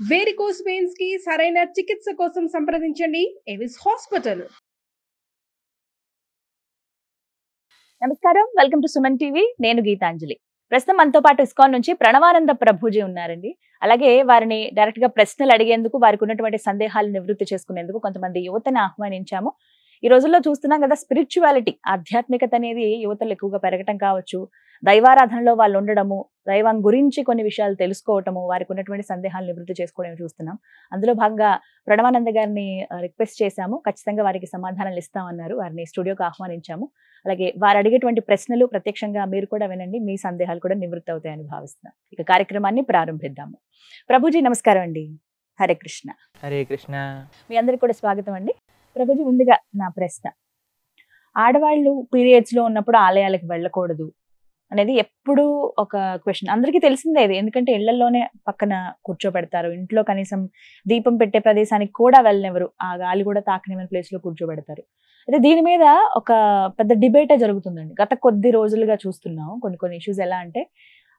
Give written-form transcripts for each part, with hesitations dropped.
Varicose veins కి సరైన చికిత్స కోసం సంప్రదించండి ఎవిస్ హాస్పిటల్. నమస్కారం, వెల్కమ్ టు సుమన్ టీవీ. నేను గీతాంజలి. ప్రస్తుతం మనతో పాటు ఇస్కాన్ నుంచి ప్రణవానంద ప్రభుజీ ఉన్నారండి. అలాగే వారిని డైరెక్ట్ గా ప్రశ్నలు అడిగేందుకు, వారికి ఉన్నటువంటి సందేహాలు నివృత్తి చేసుకునేందుకు కొంతమంది యువతను ఆహ్వానించాము. ఈ రోజుల్లో చూస్తున్నాం కదా, స్పిరిచువాలిటీ, ఆధ్యాత్మికత అనేది యువతలు ఎక్కువగా పెరగటం కావచ్చు, దైవారాధనలో వాళ్ళు ఉండడము, దైవం గురించి కొన్ని విషయాలు తెలుసుకోవటము, వారికి ఉన్నటువంటి సందేహాలు నివృత్తి చేసుకోవడం చూస్తున్నాం. అందులో భాగంగా ప్రణవానంద గారిని రిక్వెస్ట్ చేశాము. ఖచ్చితంగా వారికి సమాధానాలు ఇస్తామన్నారు. వారిని స్టూడియోకి ఆహ్వానించాము. అలాగే వారు అడిగేటువంటి ప్రశ్నలు ప్రత్యక్షంగా మీరు కూడా వినండి, మీ సందేహాలు కూడా నివృత్తి అవుతాయని భావిస్తున్నాం. ఇక కార్యక్రమాన్ని ప్రారంభిద్దాము. ప్రభుజీ నమస్కారం అండి. హరే కృష్ణ. హరే కృష్ణ. మీ అందరికి కూడా స్వాగతం అండి. ప్రభుజీ, ముందుగా నా ప్రశ్న, ఆడవాళ్ళు పీరియడ్స్ లో ఉన్నప్పుడు ఆలయాలకు వెళ్ళకూడదు అనేది ఎప్పుడు ఒక క్వశ్చన్. అందరికీ తెలిసిందే ఇది, ఎందుకంటే ఇళ్లలోనే పక్కన కూర్చోబెడతారు, ఇంట్లో కనీసం దీపం పెట్టే ప్రదేశానికి కూడా వెళ్ళనివ్వరు, ఆ గాలి కూడా తాకనివ్వని ప్లేస్ లో కూర్చోబెడతారు. అయితే దీని మీద ఒక పెద్ద డిబేటే జరుగుతుందండి. గత కొద్ది రోజులుగా చూస్తున్నాం కొన్ని ఇష్యూస్. ఎలా అంటే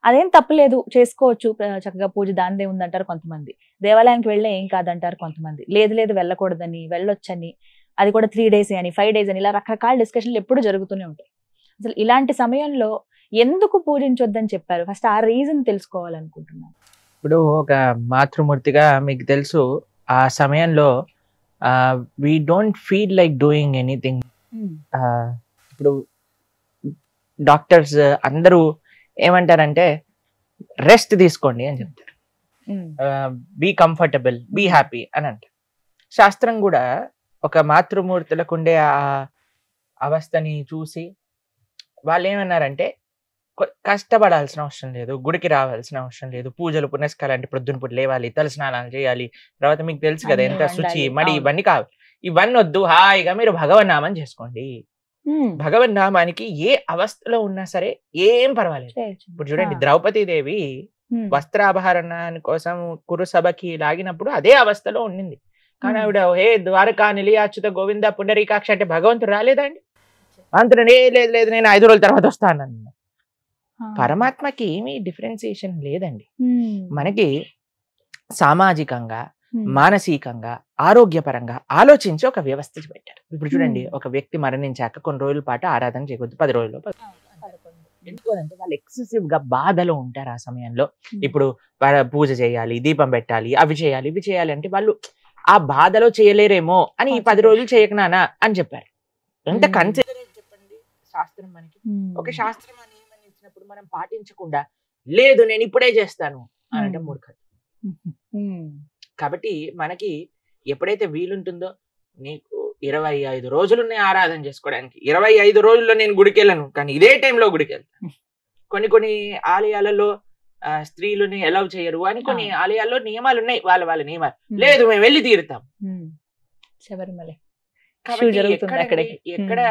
అదేం తప్పులేదు, చేసుకోవచ్చు, చక్కగా పూజ దానిదే ఉందంటారు కొంతమంది. దేవాలయానికి వెళ్ళే ఏం కాదంటారు కొంతమంది. లేదు వెళ్ళకూడదని, వెళ్ళొచ్చని, అది కూడా 3 days అని, 5 days అని, ఇలా రకరకాల డిస్కషన్లు ఎప్పుడు జరుగుతూనే ఉంటాయి. అసలు ఇలాంటి సమయంలో ఎందుకు పూజించొద్దని చెప్పారు? ఫస్ట్ ఆ రీజన్ తెలుసుకోవాలనుకుంటున్నాను. ఇప్పుడు ఒక మాతృమూర్తిగా మీకు తెలుసు, ఆ సమయంలో we don't feel like doing anything. ఇప్పుడు డాక్టర్స్ అందరూ ఏమంటారంటే రెస్ట్ తీసుకోండి అని చెప్తారు, బీ కంఫర్టబుల్, బీ హ్యాపీ అని అంటారు. శాస్త్రం కూడా ఒక మాతృమూర్తులకు ఉండే ఆ అవస్థని చూసి వాళ్ళు ఏమన్నారంటే, కష్టపడాల్సిన అవసరం లేదు, గుడికి రావాల్సిన అవసరం లేదు, పూజలు పునస్కారాలు అంటే ప్రొద్దున పూట లేవాలి, తల స్నానాలు చేయాలి, తర్వాత మీకు తెలుసు కదా ఎంత శుచి మడి ఇవన్నీ కావాలి, ఇవన్నీ వద్దు, హాయిగా మీరు భగవన్నామం చేసుకోండి. భగవన్నామానికి ఏ అవస్థలో ఉన్నా సరే ఏం పర్వాలేదు. ఇప్పుడు చూడండి, ద్రౌపదీదేవి వస్త్రాభరణాని కోసం కురుసభకి లాగినప్పుడు అదే అవస్థలో ఉండింది. కానీ ఆవిడ హే ద్వారకా నిలయాచ్యుత గోవింద పుండరీకాక్ష అంటే భగవంతుడు రాలేదండి. అంత లేదు నేను 5 రోజుల తర్వాత వస్తానన్న. పరమాత్మకి ఏమీ డిఫరెన్సియేషన్ లేదండి. మనకి సామాజికంగా, మానసికంగా, ఆరోగ్యపరంగా ఆలోచించి ఒక వ్యవస్థ పెట్టారు. ఇప్పుడు చూడండి, ఒక వ్యక్తి మరణించాక కొన్ని రోజుల పాటు ఆరాధన చేయకూడదు, 10 రోజుల్లో. ఎందుకంటే వాళ్ళు ఎక్సెసివ్ గా బాధలో ఉంటారు ఆ సమయంలో. ఇప్పుడు పూజ చేయాలి, దీపం పెట్టాలి, అవి చేయాలి, ఇవి చేయాలి అంటే వాళ్ళు ఆ బాధలో చేయలేరేమో అని ఈ 10 రోజులు చేయకనానా అని చెప్పారు. ఎంత కన్సిడర్ చెప్పండి శాస్త్రం మనకి. ఒక శాస్త్రం అని ఏమని ఇచ్చినప్పుడు మనం పాటించకుండా లేదు నేను ఇప్పుడే చేస్తాను అని అంటే మూర్ఖత. కాబట్టి మనకి ఎప్పుడైతే వీలుంటుందో, నీకు 25 రోజులున్నాయి ఆరాధన చేసుకోవడానికి, 25 రోజుల్లో నేను గుడికి వెళ్ళను, కానీ ఇదే టైంలో గుడికి వెళ్తాను. కొన్ని ఆలయాలలో స్త్రీలని ఎలౌ చేయరు అని, కొన్ని ఆలయాల్లో నియమాలు ఉన్నాయి, వాళ్ళ నియమాలు. లేదు మేము వెళ్ళి తీరుతాం. ఎక్కడ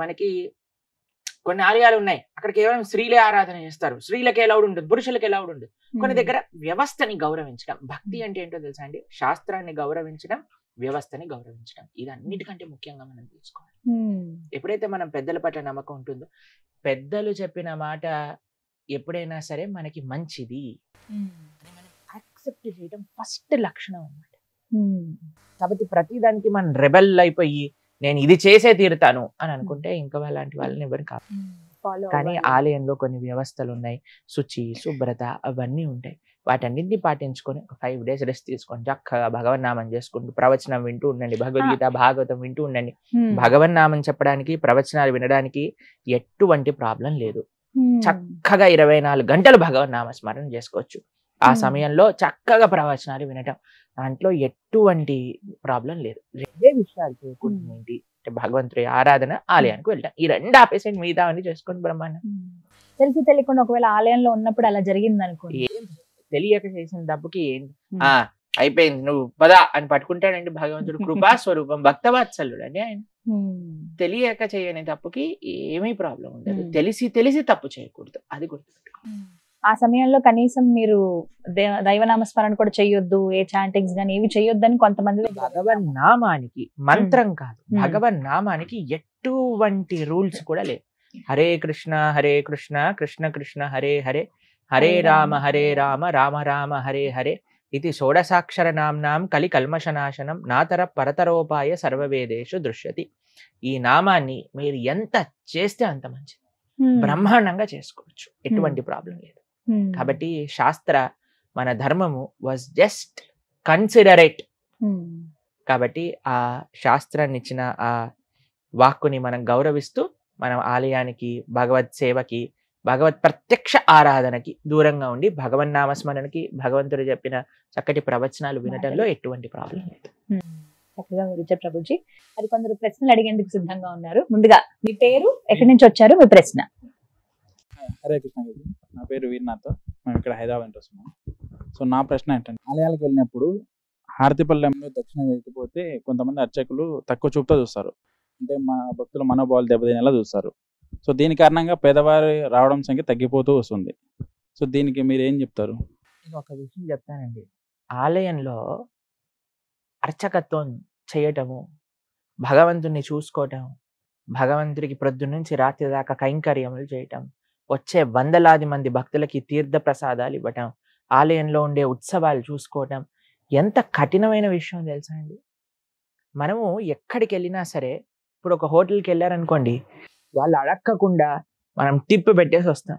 మనకి కొన్ని ఆలయాలు ఉన్నాయి, అక్కడ కేవలం స్త్రీలే ఆరాధన చేస్తారు, స్త్రీలకి ఎలౌడ్ ఉంటుంది, పురుషులకి ఎలౌడ్ ఉంటుంది. కొన్ని దగ్గర వ్యవస్థని గౌరవించడం, భక్తి అంటే ఏంటో తెలుసా అండి, శాస్త్రాన్ని గౌరవించడం, వ్యవస్థని గౌరవించడం, ఇది అన్నిటికంటే ముఖ్యంగా మనం తీసుకోవాలి. ఎప్పుడైతే మనం పెద్దల పట్ల నమ్మకం ఉంటుందో, పెద్దలు చెప్పిన మాట ఎప్పుడైనా సరే మనకి మంచిది మనం యాక్సెప్ట్ చేయడం ఫస్ట్ లక్షణం అన్నమాట. కాబట్టి ప్రతిదానికి మనం రెబెల్ అయిపోయి నేను ఇది చేసే తీరుతాను అని అనుకుంటే ఇంకా అలాంటి వాళ్ళని ఎవరు కాదు. కానీ ఆలయంలో కొన్ని వ్యవస్థలు ఉన్నాయి, శుచి, శుభ్రత అవన్నీ ఉంటాయి. వాటన్నింటినీ పాటించుకొని ఒక 5 days రెస్ట్ తీసుకొని చక్కగా భగవన్నామం చేసుకుంటూ ప్రవచనం వింటూ ఉండండి, భగవద్గీత భాగవతం వింటూ ఉండండి. భగవన్నామం చెప్పడానికి, ప్రవచనాలు వినడానికి ఎటువంటి ప్రాబ్లం లేదు. చక్కగా 24 గంటలు భగవన్నామ స్మరణ చేసుకోవచ్చు. ఆ సమయంలో చక్కగా ప్రవచనాలు వినటం, దాంట్లో ఎటువంటి ప్రాబ్లం లేదు. 2 విషయాలు చేయకూడదు ఏంటి అంటే, భగవంతుడి ఆరాధన, ఆలయానికి వెళ్ళటం, ఈ 2 ఆపేసండి, మిగతా అన్ని చేసుకోండి బ్రహ్మాండం. తెలిసి తెలియకుండా ఒకవేళ ఆలయంలో ఉన్నప్పుడు అలా జరిగింది అనుకోండి, తెలియక చేసిన తప్పుకి అయిపోయింది నువ్వు పదా అని పట్టుకుంటాడండి భగవంతుడు. కృపా స్వరూపం, భక్తవాత్సల్యుడు అండి ఆయన. తెలియక చేయని తప్పుకి ఏమీ ప్రాబ్లం ఉండదు. తెలిసి తప్పు చేయకూడదు, అది గుర్తుపెట్టుకోండి. ఆ సమయంలో కనీసం మీరు దైవనామస్మరణ కూడా చెయ్యొద్దు, ఏ చాంటింగ్స్ గానీ ఏవి చెయ్యొద్దు అని కొంతమంది. భగవన్ నామానికి మంత్రం కాదు, భగవన్ నామానికి ఎటువంటి రూల్స్ కూడా లేవు. హరే కృష్ణ కృష్ణ కృష్ణ హరే హరే, హరే రామ రామ రామ హరే హరే, ఇది షోడసాక్షర నామ్నాం కలి కల్మషనాశనం నాతర పరతరోపాయ సర్వవేదేషు దృశ్యతి. ఈ నామాన్ని మీరు ఎంత చేస్తే అంత మంచిది, బ్రహ్మాండంగా చేసుకోవచ్చు, ఎటువంటి ప్రాబ్లం లేదు. కాబట్టి శాస్త్ర మన ధర్మము వాజ్ జస్ట్ కన్సిడరేట్. కాబట్టి ఆ శాస్త్రాన్ని ఇచ్చిన ఆ వాక్కుని మనం గౌరవిస్తూ మనం ఆలయానికి, భగవత్ సేవకి, భగవత్ ప్రత్యక్ష ఆరాధనకి దూరంగా ఉండి భగవన్ నామస్మరణకి, భగవంతుడు చెప్పిన చక్కటి ప్రవచనాలు వినటంలో ఎటువంటి ప్రాబ్లం లేదు. చక్కగా వివరించారు ప్రభుజీ. మరి కొందరు ప్రశ్నలు అడిగేందుకు సిద్ధంగా ఉన్నారు. ముందుగా మీ పేరు, ఎక్కడి నుంచి వచ్చారు, మీ ప్రశ్న. హరే కృష్ణ గారు, నా పేరు వీర్నాథ్. మేము ఇక్కడ హైదరాబాద్ నుంచి వస్తున్నాం. సో నా ప్రశ్న ఏంటంటే, ఆలయాలకు వెళ్ళినప్పుడు హారతిపల్లెంలో దక్షిణ వేయకపోతే కొంతమంది అర్చకులు తక్కువ చూపుతో చూస్తారు, అంటే మా భక్తుల మనోభావాలు దెబ్బతినేలా చూస్తారు. సో దీని కారణంగా పేదవారి రావడం సంఖ్య తగ్గిపోతూ వస్తుంది. సో దీనికి మీరు ఏం చెప్తారు? నేను ఒక విషయం చెప్తానండి. ఆలయంలో అర్చకత్వం చేయటము, భగవంతుని చూసుకోవటం, భగవంతుడికి ప్రొద్దున నుంచి రాత్రి దాకా కైంకర్యములు చేయటం, వచ్చే వందలాది మంది భక్తులకి తీర్థ ప్రసాదాలు ఇవ్వటం, ఆలయంలో ఉండే ఉత్సవాలు చూసుకోవటం ఎంత కఠినమైన విషయం తెలుసా అండి. మనము ఎక్కడికి వెళ్ళినా సరే, ఇప్పుడు ఒక హోటల్కి వెళ్ళారనుకోండి, వాళ్ళు అడక్కకుండా మనం టిప్ పెట్టేసి వస్తాం.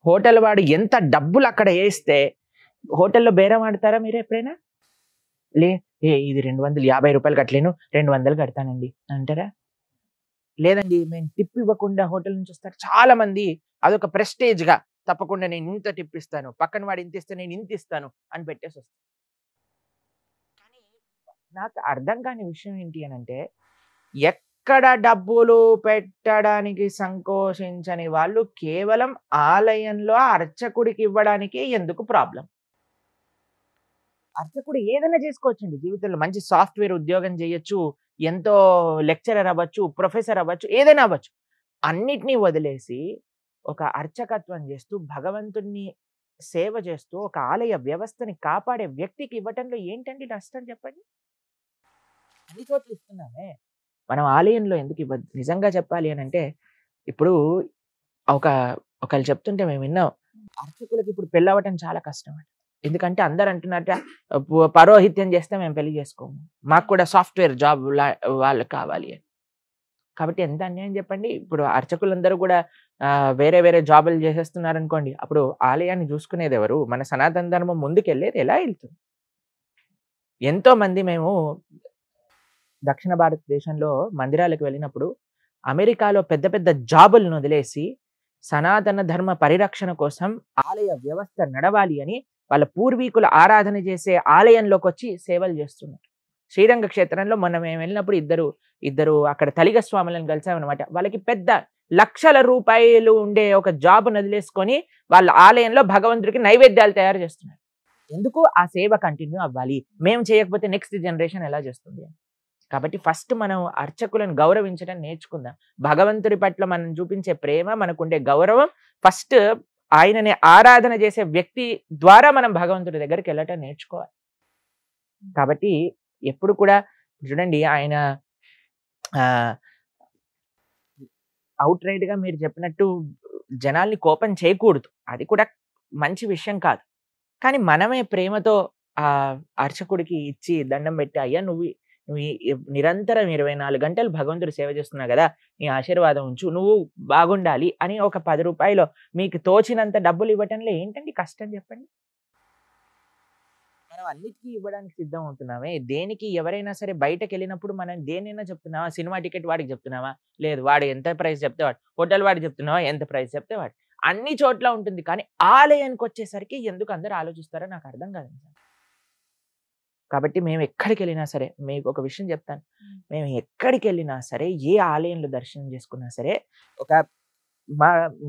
హోటల్ వాడు ఎంత డబ్బులు అక్కడ వేస్తే హోటల్లో బేరం ఆడతారా మీరు ఎప్పుడైనా? ఇది 250 రూపాయలు కట్టలేను, 200 కడతానండి అంటారా? లేదండి, మేము టిప్ ఇవ్వకుండా హోటల్ నుంచి వస్తారు చాలా మంది. అదొక ప్రెస్టేజ్ గా, తప్పకుండా నేను ఇంత టిప్ ఇస్తాను, పక్కన వాడు ఇంత ఇస్తే నేను ఇంత ఇస్తాను అని పెట్టేసి వస్తాను. కానీ నాకు అర్థం కాని విషయం ఏంటి అని అంటే, ఎక్కడ డబ్బులు పెట్టడానికి సంకోచించని వాళ్ళు కేవలం ఆలయంలో అర్చకుడికి ఇవ్వడానికి ఎందుకు ప్రాబ్లం? అర్చకుడు ఏదైనా చేసుకోవచ్చండి జీవితంలో. మంచి సాఫ్ట్వేర్ ఉద్యోగం చేయొచ్చు, ఎంతో లెక్చరర్ అవ్వచ్చు, ప్రొఫెసర్ అవ్వచ్చు, ఏదైనా అవ్వచ్చు. అన్నిటినీ వదిలేసి ఒక అర్చకత్వం చేస్తూ, భగవంతుణ్ణి సేవ చేస్తూ, ఒక ఆలయ వ్యవస్థని కాపాడే వ్యక్తికి ఇవ్వటంలో ఏంటండి నష్టం చెప్పండి? అన్ని చోట్ల ఇస్తున్నామే, మనం ఆలయంలో ఎందుకు ఇవ్వద్దు? నిజంగా చెప్పాలి అని అంటే, ఇప్పుడు ఒకళ్ళు చెప్తుంటే మేము విన్నాం, అర్చకులకి ఇప్పుడు పెళ్ళి అవ్వటం చాలా కష్టం అండి. ఎందుకంటే అందరు అంటున్నట్ట, పౌరోహిత్యం చేస్తే మేము పెళ్లి చేసుకోము, మాకు కూడా సాఫ్ట్వేర్ జాబ్ వాళ్ళు కావాలి అని. కాబట్టి ఎంత అన్యాయం చెప్పండి. ఇప్పుడు అర్చకులందరూ కూడా వేరే వేరే జాబులు చేసేస్తున్నారు అనుకోండి, అప్పుడు ఆలయాన్ని చూసుకునేది ఎవరు? మన సనాతన ధర్మం ముందుకెళ్ళేది ఎలా వెళ్తుంది? ఎంతో మంది మేము దక్షిణ భారతదేశంలో మందిరాలకు వెళ్ళినప్పుడు అమెరికాలో పెద్ద పెద్ద జాబులను వదిలేసి సనాతన ధర్మ పరిరక్షణ కోసం ఆలయ వ్యవస్థ నడవాలి అని వాళ్ళ పూర్వీకుల ఆరాధన చేసే ఆలయంలోకి వచ్చి సేవలు చేస్తున్నారు. శ్రీరంగ క్షేత్రంలో మొన్న మేము వెళ్ళినప్పుడు ఇద్దరు అక్కడ తలిగ స్వాములను కలిసామన్నమాట. వాళ్ళకి పెద్ద లక్షల రూపాయలు ఉండే ఒక జాబ్ వదిలేసుకొని వాళ్ళ ఆలయంలో భగవంతుడికి నైవేద్యాలు తయారు చేస్తున్నారు. ఎందుకు? ఆ సేవ కంటిన్యూ అవ్వాలి, మేము చేయకపోతే నెక్స్ట్ జనరేషన్ ఎలా చేస్తుంది అని. కాబట్టి ఫస్ట్ మనం అర్చకులను గౌరవించడం నేర్చుకుందాం. భగవంతుడి పట్ల మనం చూపించే ప్రేమ, మనకుండే గౌరవం, ఫస్ట్ ఆయనని ఆరాధన చేసే వ్యక్తి ద్వారా మనం భగవంతుడి దగ్గరికి వెళ్ళటం నేర్చుకోవాలి. కాబట్టి ఎప్పుడు కూడా చూడండి, ఆయన అవుట్ రైట్ గా మీరు చెప్పినట్టు జనాల్ని కోపం చేయకూడదు, అది కూడా మంచి విషయం కాదు. కానీ మనమే ప్రేమతో ఆ అర్చకుడికి ఇచ్చి దండం పెట్టి, అయ్యా నువ్వు నిరంతరం 24 గంటలు భగవంతుడు సేవ చేస్తున్నావు కదా, నీ ఆశీర్వాదం ఉంచు, నువ్వు బాగుండాలి అని ఒక 10 రూపాయలు మీకు తోచినంత డబ్బులు ఇవ్వటంలో ఏంటండి కష్టం చెప్పండి? మనం అన్నిటికీ ఇవ్వడానికి సిద్ధం అవుతున్నామే. దేనికి ఎవరైనా సరే బయటకు వెళ్ళినప్పుడు మనం దేనైనా చెప్తున్నావా? సినిమా టికెట్ వాడికి చెప్తున్నావా? లేదు, వాడు ఎంత ప్రైస్ చెప్తే వాడు. హోటల్ వాడికి చెప్తున్నావా? ఎంత ప్రైస్ చెప్తే వాడు. అన్ని చోట్ల ఉంటుంది. కానీ ఆలయానికి వచ్చేసరికి ఎందుకు అందరూ ఆలోచిస్తారో నాకు అర్థం కాదు. కాబట్టి మేము ఎక్కడికి వెళ్ళినా సరే, మీకు ఒక విషయం చెప్తాను, మేము ఎక్కడికి వెళ్ళినా సరే, ఏ ఆలయంలో దర్శనం చేసుకున్నా సరే,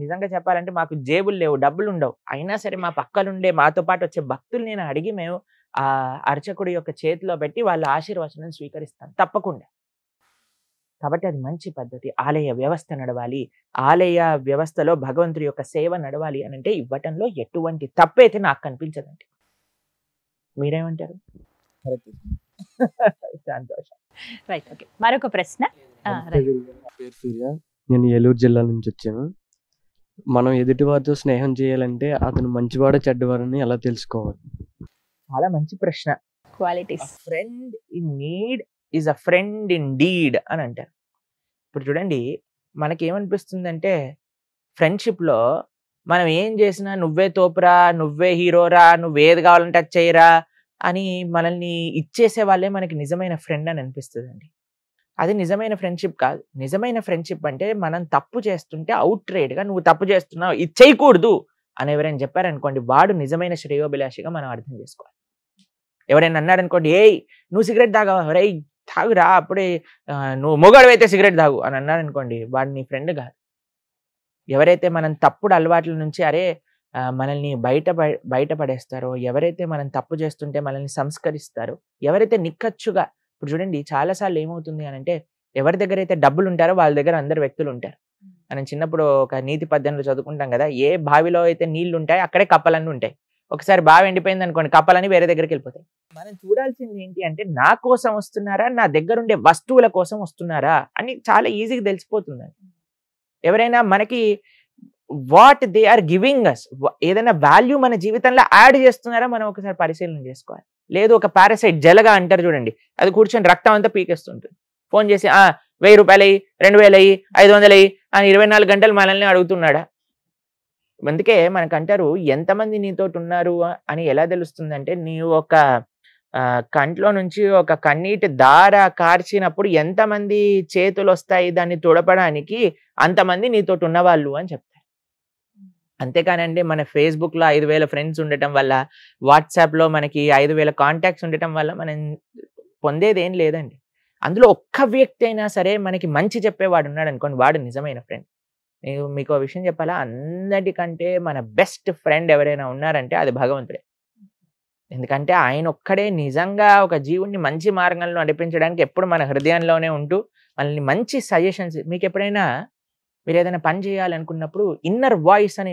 నిజంగా చెప్పాలంటే మాకు జేబులు లేవు, డబ్బులు ఉండవు, అయినా సరే మా పక్కనుండే మాతో పాటు వచ్చే భక్తులు నేను అడిగి మేము ఆ అర్చకుడి యొక్క చేతిలో పెట్టి వాళ్ళ ఆశీర్వచనం స్వీకరిస్తాను తప్పకుండా. కాబట్టి అది మంచి పద్ధతి. ఆలయ వ్యవస్థ నడవాలి, ఆలయ వ్యవస్థలో భగవంతుడి యొక్క సేవ నడవాలి అని అంటే ఇవ్వటంలో ఎటువంటి తప్పైతే నాకు కనిపించదండి. మీరేమంటారు? సంతోషం. Right, okay. మరొక ప్రశ్న. పేరు సూర్య, నేను ఏలూరు జిల్లా నుంచి వచ్చాను. మనం ఎదుటివారితో స్నేహం చేయాలంటే అతను మంచివాడో చెడ్డవాడని ఎలా తెలుసుకోవాలి? చాలా మంచి ప్రశ్న. Qualities. Friend in need is a friend in deed అని అంటారు. ఇప్పుడు చూడండి, మనకేమనిపిస్తుందంటే ఫ్రెండ్షిప్లో మనం ఏం చేసినా నువ్వే తోపురా, నువ్వే హీరోరా, నువ్వేది కావాలంటే అది చేయరా అని మనల్ని ఇచ్చేసే వాళ్ళే మనకి నిజమైన ఫ్రెండ్ అని అనిపిస్తుందండి. అది నిజమైన ఫ్రెండ్షిప్ కాదు. నిజమైన ఫ్రెండ్షిప్ అంటే మనం తప్పు చేస్తుంటే అవుట్ రైట్గా నువ్వు తప్పు చేస్తున్నావు, ఇది చేయకూడదు అని ఎవరైనా చెప్పారనుకోండి, వాడు నిజమైన శ్రేయోభిలాషిగా మనం అర్థం చేసుకోవాలి. ఎవరైనా అన్నారనుకోండి, ఏయ్ నువ్వు సిగరెట్ తాగావా, రే తాగురా, అప్పుడే నువ్వు మొగాడు అయితే సిగరెట్ తాగు అని అన్నారనుకోండి, వాడు నీ ఫ్రెండ్ కాదు. ఎవరైతే మనం తప్పుడు అలవాట్ల నుంచి మనల్ని బయటపడేస్తారో, ఎవరైతే మనం తప్పు చేస్తుంటే మనల్ని సంస్కరిస్తారో, ఎవరైతే నిక్కచ్చుగా, ఇప్పుడు చూడండి చాలాసార్లు ఏమవుతుంది అని అంటే, ఎవరి దగ్గర అయితే డబ్బులు ఉంటారో వాళ్ళ దగ్గర అందరు వ్యక్తులు ఉంటారు. మనం చిన్నప్పుడు ఒక నీతి పద్యంలో చదువుకుంటాం కదా, ఏ బావిలో అయితే నీళ్లు ఉంటాయి అక్కడే కప్పలన్నీ ఉంటాయి. ఒకసారి బావి ఎండిపోయింది అనుకోండి, కప్పలని వేరే దగ్గరికి వెళ్ళిపోతాయి. మనం చూడాల్సింది ఏంటి అంటే, నా కోసం వస్తున్నారా, నా దగ్గర ఉండే వస్తువుల కోసం వస్తున్నారా అని చాలా ఈజీగా తెలిసిపోతుందండి. ఎవరైనా మనకి what they are giving us, ఏదైనా వాల్యూ మన జీవితంలో యాడ్ చేస్తున్నారా మనం ఒకసారి పరిశీలన చేసుకోవాలి. లేదు ఒక పారాసైట్ జలగా అంటారు చూడండి, అది కూర్చొని రక్తం అంతా పీకేస్తుంటుంది. ఫోన్ చేసి 1000 రూపాయలు అయ్యి, 2000 అయ్యి, 500 అయ్యి అని 24 గంటలు మనల్ని అడుగుతున్నాడా? అందుకే మనకంటారు, ఎంతమంది నీతోటి ఉన్నారు అని ఎలా తెలుస్తుందంటే, నీవు ఒక కంట్లో నుంచి ఒక కన్నీటి దార కార్చినప్పుడు ఎంతమంది చేతులు వస్తాయి దాన్ని తుడపడానికి, అంతమంది నీతోటి ఉన్నవాళ్ళు అని చెప్తారు. అంతేకానండి మన ఫేస్బుక్లో 5000 ఫ్రెండ్స్ ఉండటం వల్ల, వాట్సాప్లో మనకి 5000 కాంటాక్ట్స్ ఉండటం వల్ల మనం పొందేది ఏం లేదండి. అందులో ఒక్క వ్యక్తి అయినా సరే మనకి మంచి చెప్పేవాడు ఉన్నాడు అనుకోండి, వాడు నిజమైన ఫ్రెండ్. నేను మీకు ఒక విషయం చెప్పాలా, అందరికంటే మన బెస్ట్ ఫ్రెండ్ ఎవరైనా ఉన్నారంటే అది భగవంతుడే. ఎందుకంటే ఆయన ఒక్కడే నిజంగా ఒక జీవుణ్ణి మంచి మార్గంలో నడిపించడానికి ఎప్పుడు మన హృదయంలోనే ఉంటూ మనల్ని మంచి సజెషన్స్, మీకు ఎప్పుడైనా మీరు ఏదైనా పని చేయాలనుకున్నప్పుడు ఇన్నర్ వాయిస్ అని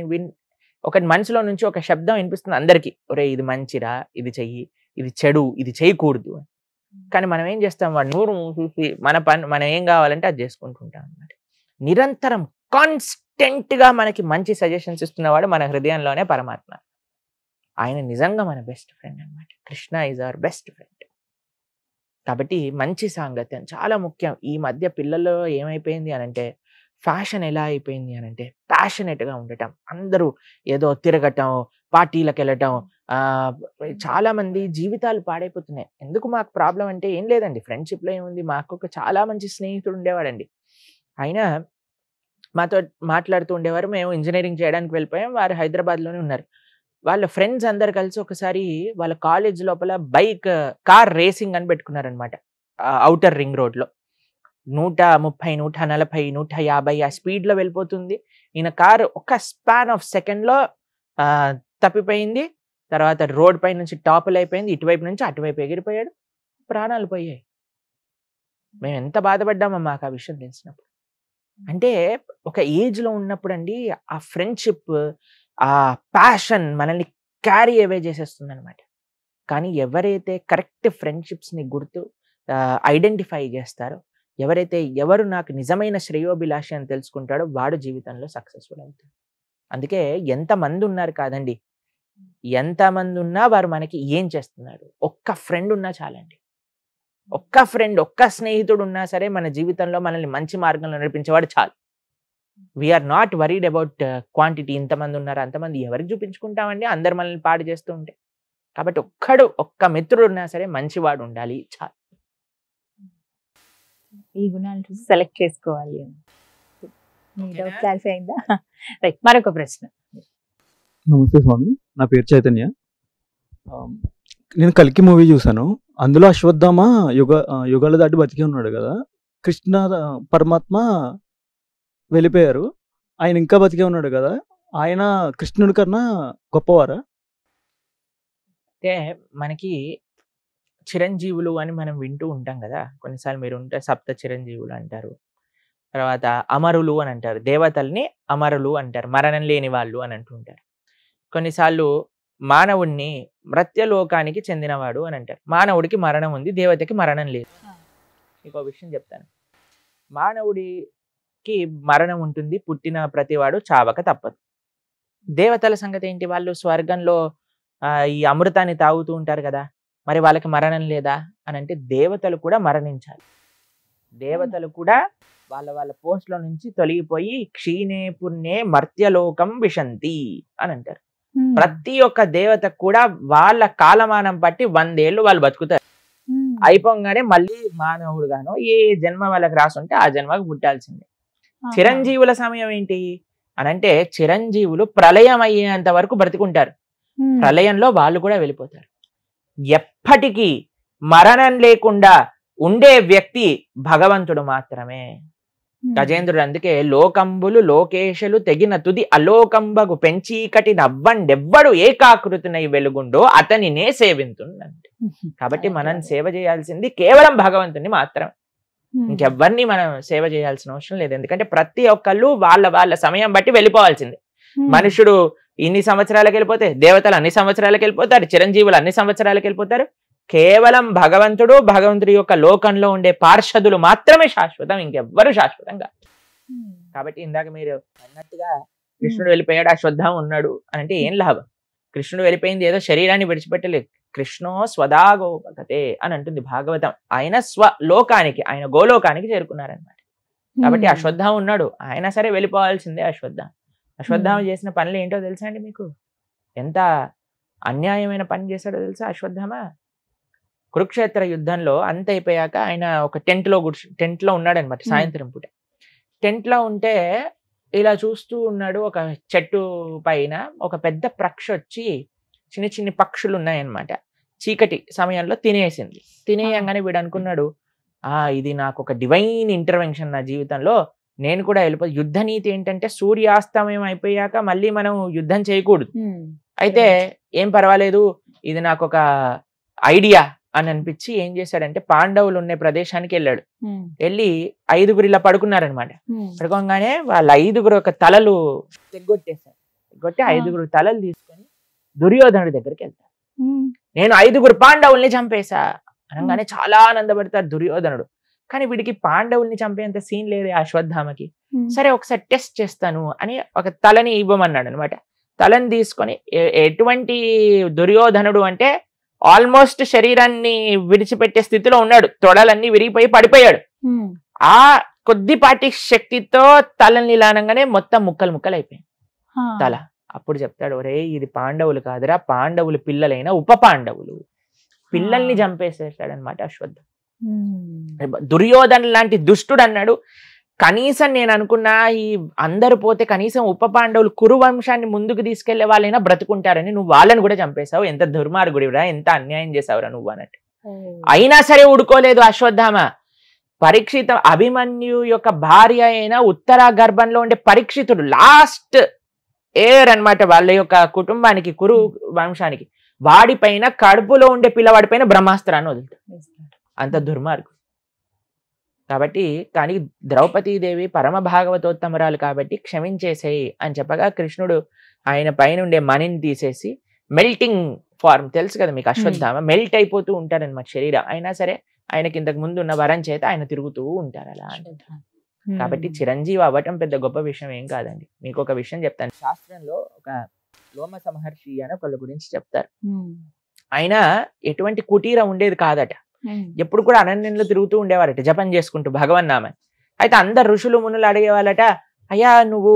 ఒక మనసులో నుంచి ఒక శబ్దం వినిపిస్తుంది అందరికీ, ఒరే ఇది మంచిరా, ఇది చెయ్యి, ఇది చెడు, ఇది చేయకూడదు. కానీ మనం ఏం చేస్తాం, వాడు నూరు చూసి మన పని మనం ఏం కావాలంటే అది చేసుకుంటుంటాం అన్నమాట. నిరంతరం కాన్స్టెంట్గా మనకి మంచి సజెషన్స్ ఇస్తున్నవాడు మన హృదయంలోనే పరమాత్మ. ఆయన నిజంగా మన బెస్ట్ ఫ్రెండ్ అన్నమాట. Krishna is our best friend. కాబట్టి మంచి సాంగత్యం చాలా ముఖ్యం. ఈ మధ్య పిల్లల్లో ఏమైపోయింది అనంటే, ఫ్యాషన్ ఎలా అయిపోయింది అనంటే, ప్యాషనెట్గా ఉండటం, అందరూ ఏదో తిరగటం, పార్టీలకు వెళ్ళటం, చాలా మంది జీవితాలు పాడైపోతున్నాయి. ఎందుకు మాకు ప్రాబ్లం అంటే ఏం లేదండి, ఫ్రెండ్షిప్లో ఏముంది, మాకు ఒక చాలా మంచి స్నేహితుడు ఉండేవాడండి. ఆయన మాతో మాట్లాడుతూ ఉండేవారు. మేము ఇంజనీరింగ్ చేయడానికి వెళ్ళిపోయాం, వారు హైదరాబాద్లోనే ఉన్నారు. వాళ్ళ ఫ్రెండ్స్ అందరు కలిసి ఒకసారి వాళ్ళ కాలేజ్ లోపల కార్ రేసింగ్ అని పెట్టుకున్నారనమాట. ఔటర్ రింగ్ రోడ్లో 130, 140, 150 ఆ స్పీడ్లో వెళ్ళిపోతుంది. ఈయన కారు ఒక స్పాన్ ఆఫ్ సెకండ్లో తప్పిపోయింది. తర్వాత రోడ్ పై నుంచి టాపుల్ అయిపోయింది, ఇటువైపు నుంచి అటువైపు ఎగిరిపోయాడు, ప్రాణాలు పోయాయి. మేము ఎంత బాధపడ్డామో మాకు ఆ విషయం తెలిసినప్పుడు. అంటే ఒక ఏజ్లో ఉన్నప్పుడు అండి ఆ ఫ్రెండ్షిప్, ఆ ప్యాషన్ మనల్ని క్యారీ అవే చేసేస్తుంది అనమాట. కానీ ఎవరైతే కరెక్ట్ ఫ్రెండ్షిప్స్ని ఐడెంటిఫై చేస్తారో, ఎవరు నాకు నిజమైన శ్రేయోభిలాషి అని తెలుసుకుంటాడో వాడు జీవితంలో సక్సెస్ఫుల్ అవుతాడు. అందుకే ఎంతమంది ఉన్నారు కాదండి, ఎంతమంది ఉన్నా వారు మనకి ఏం చేస్తున్నారు, ఒక్క ఫ్రెండ్ ఉన్నా చాలండి. ఒక్క ఫ్రెండ్, ఒక్క స్నేహితుడు ఉన్నా సరే మన జీవితంలో మనల్ని మంచి మార్గంలో నడిపించేవాడు చాలు. We're not worried about quantity, ఇంతమంది ఉన్నారు అంతమంది ఎవరికి చూపించుకుంటామండి, అందరు మనల్ని పాడు చేస్తూ ఉంటే. కాబట్టి ఒక్క మిత్రుడు ఉన్నా సరే మంచివాడు ఉండాలి చాలు. ఈ గుణాలు చూసి సెలెక్ట్ చేసుకోవాలి. క్లారిఫై అయిందా? రైట్, మరొక ప్రశ్న. నమస్తే స్వామి, నా పేరు చైతన్య. నేను కల్కి మూవీ చూసాను. అందులో అశ్వత్థామ యుగాల దాటి బతికి ఉన్నాడు కదా, కృష్ణ పరమాత్మ వెళ్ళిపోయారు, ఆయన ఇంకా బతికే ఉన్నాడు కదా, ఆయన కృష్ణుడి కన్నా గొప్పవారా? అంటే మనకి చిరంజీవులు అని మనం వింటూ ఉంటాం కదా, కొన్నిసార్లు మీరు ఉంటే సప్త చిరంజీవులు అంటారు, తర్వాత అమరులు అని అంటారు, దేవతల్ని అమరులు అంటారు, మరణం లేని వాళ్ళు అని అంటుంటారు. కొన్నిసార్లు మానవుడిని మృత్యలోకానికి చెందినవాడు అని అంటారు. మానవుడికి మరణం ఉంది, దేవతకి మరణం లేదు. ఇంకో విషయం చెప్తాను, మానవుడికి మరణం ఉంటుంది, పుట్టిన ప్రతివాడు చావక తప్పదు. దేవతల సంగతి ఏంటి, వాళ్ళు స్వర్గంలో ఈ అమృతాన్ని తాగుతూ ఉంటారు కదా, మరి వాళ్ళకి మరణం లేదా అని అంటే దేవతలు కూడా మరణించాలి. దేవతలు కూడా వాళ్ళ వాళ్ళ పోస్ట్ లో నుంచి తొలగిపోయి క్షీణే పుణ్యే మర్త్యలోకం విశంతి అని అంటారు. ప్రతి ఒక్క దేవతకు కూడా వాళ్ళ కాలమానం బట్టి 100 ఏళ్ళు వాళ్ళు బతుకుతారు. అయిపోగానే మళ్ళీ మానవుడుగానో ఏ జన్మ వాళ్ళకి రాసుంటే ఆ జన్మకు పుట్టాల్సిందే. చిరంజీవుల సమయం ఏంటి అని అంటే చిరంజీవులు ప్రళయం అయ్యేంత వరకు బ్రతికుంటారు. ప్రళయంలో వాళ్ళు కూడా వెళ్ళిపోతారు. ఎప్పటికీ మరణం లేకుండా ఉండే వ్యక్తి భగవంతుడు మాత్రమే. గజేంద్రుడు అందుకే లోకంబులు లోకేశలు తెగిన తుది అలోకంబగు పెంచీకటి నవ్వండెవ్వడు ఏకాకృతినై వెలుగుండో అతనినే సేవింతుందంటే. కాబట్టి మనం సేవ చేయాల్సింది కేవలం భగవంతుని మాత్రం, ఇంకెవ్వరిని మనం సేవ చేయాల్సిన అవసరం లేదు. ఎందుకంటే ప్రతి ఒక్కళ్ళు వాళ్ళ వాళ్ళ సమయం బట్టి వెళ్ళిపోవాల్సిందే. మనుషుడు ఇన్ని సంవత్సరాలకు వెళ్ళిపోతే, దేవతలు అన్ని సంవత్సరాలకు వెళ్ళిపోతారు, చిరంజీవులు అన్ని సంవత్సరాలకు వెళ్ళిపోతారు. కేవలం భగవంతుడు, భగవంతుడి యొక్క లోకంలో ఉండే పార్షదులు మాత్రమే శాశ్వతం, ఇంకెవ్వరు శాశ్వతం కాదు. కాబట్టి ఇందాక మీరు అన్నట్టుగా కృష్ణుడు వెళ్ళిపోయాడు, అశ్వత్థామ ఉన్నాడు అని అంటే ఏం లాభం? కృష్ణుడు వెళ్ళిపోయింది ఏదో శరీరాన్ని విడిచిపెట్టలేదు. కృష్ణో స్వదాగోపగతే అని అంటుంది భాగవతం. ఆయన స్వలోకానికి, ఆయన గోలోకానికి చేరుకున్నారనమాట. కాబట్టి అశ్వత్థామ ఉన్నాడు, ఆయన సరే వెళ్ళిపోవాల్సిందే. అశ్వత్థామ చేసిన పనులు ఏంటో తెలుసా అండి మీకు? ఎంత అన్యాయమైన పని చేశాడో తెలుసా అశ్వత్థామ? కురుక్షేత్ర యుద్ధంలో అంత అయిపోయాక ఆయన ఒక టెంట్ లో ఉన్నాడు అనమాట. సాయంత్రం పూట టెంట్ లో ఉంటే ఇలా చూస్తూ ఉన్నాడు. ఒక చెట్టు పైన ఒక పెద్ద పక్షి వచ్చి, చిన్న చిన్న పక్షులు ఉన్నాయన్నమాట, చీకటి సమయంలో తినేసింది. తినేయంగానే వీడు అనుకున్నాడు, ఇది నాకు ఒక డివైన్ ఇంటర్వెన్షన్ నా జీవితంలో, నేను కూడా వెళ్ళిపో. యుద్ధ నీతి ఏంటంటే సూర్యాస్తమయం అయిపోయాక మళ్ళీ మనం యుద్ధం చేయకూడదు. అయితే ఏం పర్వాలేదు, ఇది నాకు ఒక ఐడియా అని అనిపించి ఏం చేశాడంటే పాండవులు ఉండే ప్రదేశానికి వెళ్ళాడు. వెళ్ళి 5గురు ఇలా పడుకున్నారనమాట. పడుకోగానే వాళ్ళ 5గురు ఒక తలలు తెగ్గొట్టేశారు. తెగ్గొట్టి 5గురు తలలు తీసుకొని దుర్యోధనుడి దగ్గరికి వెళ్తారు. నేను 5గురు పాండవుల్ని చంపేశా అనగానే చాలా ఆనందపడతారు దుర్యోధనుడు. కానీ వీడికి పాండవుల్ని చంపేంత సీన్ లేదు అశ్వత్థామకి. సరే ఒకసారి టెస్ట్ చేస్తాను అని ఒక తలని ఇవ్వమన్నాడు అనమాట. తలని తీసుకొని, ఎటువంటి దుర్యోధనుడు అంటే ఆల్మోస్ట్ శరీరాన్ని విడిచిపెట్టే స్థితిలో ఉన్నాడు, తొడలన్నీ విరిగిపోయి పడిపోయాడు. ఆ కొద్దిపాటి శక్తితో తలని లానంగానే మొత్తం ముక్కలు ముక్కలు అయిపోయింది తల. అప్పుడు చెప్తాడు, ఒరే ఇది పాండవులు కాదురా, పాండవులు పిల్లలైన ఉప పాండవులు, పిల్లల్ని చంపేసేసాడనమాట అశ్వత్థామ. దుర్యోధన లాంటి దుష్టుడు అన్నాడు. కనీసం నేను అనుకున్నా ఈ అందరు పోతే కనీసం ఉప పాండవులు కురు వంశాన్ని ముందుకు తీసుకెళ్లే వాళ్ళైనా బ్రతుకుంటారని, నువ్వు వాళ్ళని కూడా చంపేశావు, ఎంత దుర్మార్గుడిరా, ఎంత అన్యాయం చేసావురా నువ్వు అన్నట్టు. అయినా సరే ఊడుకోలేదు అశ్వత్థామ. పరీక్షిత అభిమన్యు యొక్క భార్య అయిన ఉత్తర గర్భంలో ఉండే పరీక్షితుడు లాస్ట్ ఎయిర్ అన్నమాట వాళ్ళ యొక్క కుటుంబానికి, కురు వంశానికి. వాడిపైన, కడుపులో ఉండే పిల్లవాడి పైన బ్రహ్మాస్త్రాన్ని వదులుతాడు. అంత దుర్మార్గుడు. కాబట్టి కానీ ద్రౌపదీదేవి పరమ భాగవతోత్తమరాలు కాబట్టి క్షమించేసేయి అని చెప్పగా కృష్ణుడు ఆయన పైన ఉండే మణిని తీసేసి, మెల్టింగ్ ఫార్మ్ తెలుసు కదా మీకు, అశ్వత్థామ మెల్ట్ అయిపోతూ ఉంటారనమాట శరీరం. అయినా సరే ఆయనకి ఇంతకు ముందు ఉన్న వరం చేత ఆయన తిరుగుతూ ఉంటారు అలా. కాబట్టి చిరంజీవి అవ్వటం పెద్ద గొప్ప విషయం ఏం కాదండి. మీకు ఒక విషయం చెప్తాను. శాస్త్రంలో ఒక లోమస మహర్షి అని ఒకళ్ళ గురించి చెప్తారు. ఆయన ఎటువంటి కుటీరం ఉండేది కాదట. ఎప్పుడు కూడా అరణ్యంలో తిరుగుతూ ఉండేవారట, జపం చేసుకుంటూ భగవన్నామని. అయితే అందరు ఋషులు మునులు అడిగేవాళ్ళట, అయ్యా నువ్వు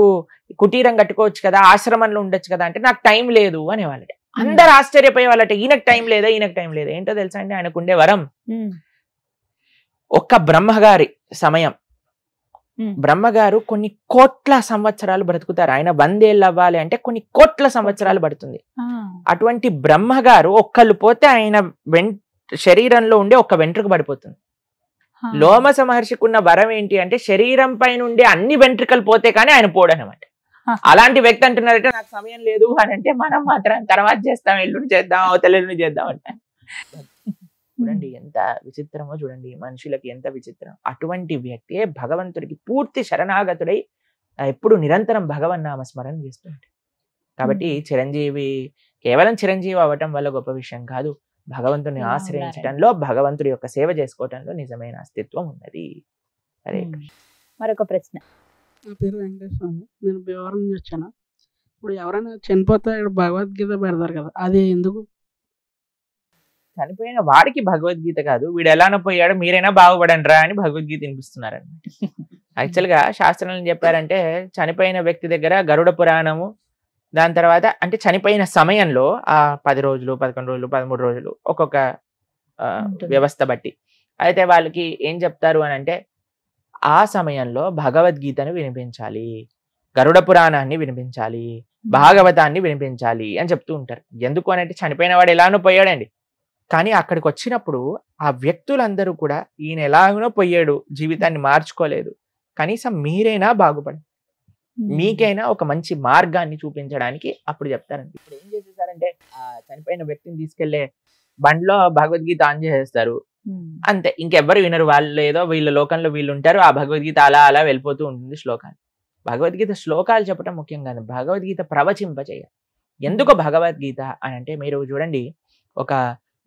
కుటీరం కట్టుకోవచ్చు కదా, ఆశ్రమంలో ఉండొచ్చు కదా అంటే నాకు టైం లేదు అనేవాళ్ళట. అందరు ఆశ్చర్యపోయేవాళ్ళట, ఈయనకు టైం లేదా, ఈయనకు టైం లేదా. ఏంటో తెలుసా అండి ఆయనకు ఉండే వరం, ఒక్క బ్రహ్మగారి సమయం. బ్రహ్మగారు కొన్ని కోట్ల సంవత్సరాలు బ్రతుకుతారు. ఆయన 100 ఏళ్ళు అవ్వాలి అంటే కొన్ని కోట్ల సంవత్సరాలు పడుతుంది. అటువంటి బ్రహ్మగారు ఒక్కళ్ళు పోతే ఆయన శరీరంలో ఉండే ఒక్క వెంట్రుక పడిపోతుంది. లోమస మహర్షికి ఉన్న వరం ఏంటి అంటే శరీరం పైన ఉండే అన్ని వెంట్రుకలు పోతే కానీ ఆయన పోడనమాట. అలాంటి వ్యక్తి అంటున్నారంటే నాకు సమయం లేదు అని అంటే మనం మాత్రం తర్వాత చేస్తాం, ఎల్లుండి చేద్దాం, అవతల ఎల్లుండి చేద్దాం అంటే. చూడండి ఎంత విచిత్రమో, చూడండి మనుషులకి ఎంత విచిత్రం. అటువంటి వ్యక్తి భగవంతుడికి పూర్తి శరణాగతుడై ఎప్పుడు నిరంతరం భగవన్నామ స్మరణ చేస్తుంటాడు. కాబట్టి చిరంజీవి కేవలం చిరంజీవి అవ్వటం వల్ల గొప్ప విషయం కాదు, భగవంతుని ఆశ్రయించడంలో, భగవంతుడి యొక్క సేవ చేసుకోవటంలో నిజమైన అస్తిత్వం ఉన్నది. అరే మరొక ప్రశ్న. నా పేరు వెంకటేశ్వర, నేను భీమవరం నుంచి వచ్చాను. ఇప్పుడు ఎవరైనా చనిపోతే ఇక్కడ భగవద్గీత పెడతారు కదా, అది ఎందుకు? చనిపోయిన వాడికి భగవద్గీత కాదు, వీడు ఎలానో పోయాడు మీరైనా బాగుపడండి రా అని భగవద్గీత వినిపిస్తున్నారండి. యాక్చువల్గా శాస్త్రంలో ఏం చెప్పారంటే చనిపోయిన వ్యక్తి దగ్గర గరుడ పురాణము, దాని తర్వాత అంటే చనిపోయిన సమయంలో ఆ 10 రోజులు 11 రోజులు 13 రోజులు ఒక్కొక్క వ్యవస్థ బట్టి అయితే వాళ్ళకి ఏం చెప్తారు అని అంటే ఆ సమయంలో భగవద్గీతను వినిపించాలి, గరుడ పురాణాన్ని వినిపించాలి, భాగవతాన్ని వినిపించాలి అని చెప్తూ ఉంటారు. ఎందుకు అని అంటే చనిపోయిన వాడు ఎలానో పోయాడండి, కానీ అక్కడికి వచ్చినప్పుడు ఆ వ్యక్తులందరూ కూడా ఈయన ఎలాగనో పోయాడు, జీవితాన్ని మార్చుకోలేదు, కనీసం మీరైనా బాగుపడండి, మీకైనా ఒక మంచి మార్గాన్ని చూపించడానికి అప్పుడు చెప్తారండి. ఇప్పుడు ఏం చేసేసారంటే ఆ చనిపోయిన వ్యక్తిని తీసుకెళ్లే బండ్లో భగవద్గీత ఆన్ చేసేస్తారు, అంతే, ఇంకెవ్వరు వినరు. వాళ్ళు ఏదో వీళ్ళ లోకంలో వీళ్ళు ఉంటారు, ఆ భగవద్గీత అలా అలా వెళ్ళిపోతూ ఉంటుంది. శ్లోకాలు, భగవద్గీత శ్లోకాలు చెప్పడం ముఖ్యం కాదు, భగవద్గీత ప్రవచింపచేయాలి. ఎందుకు భగవద్గీత అని అంటే మీరు చూడండి, ఒక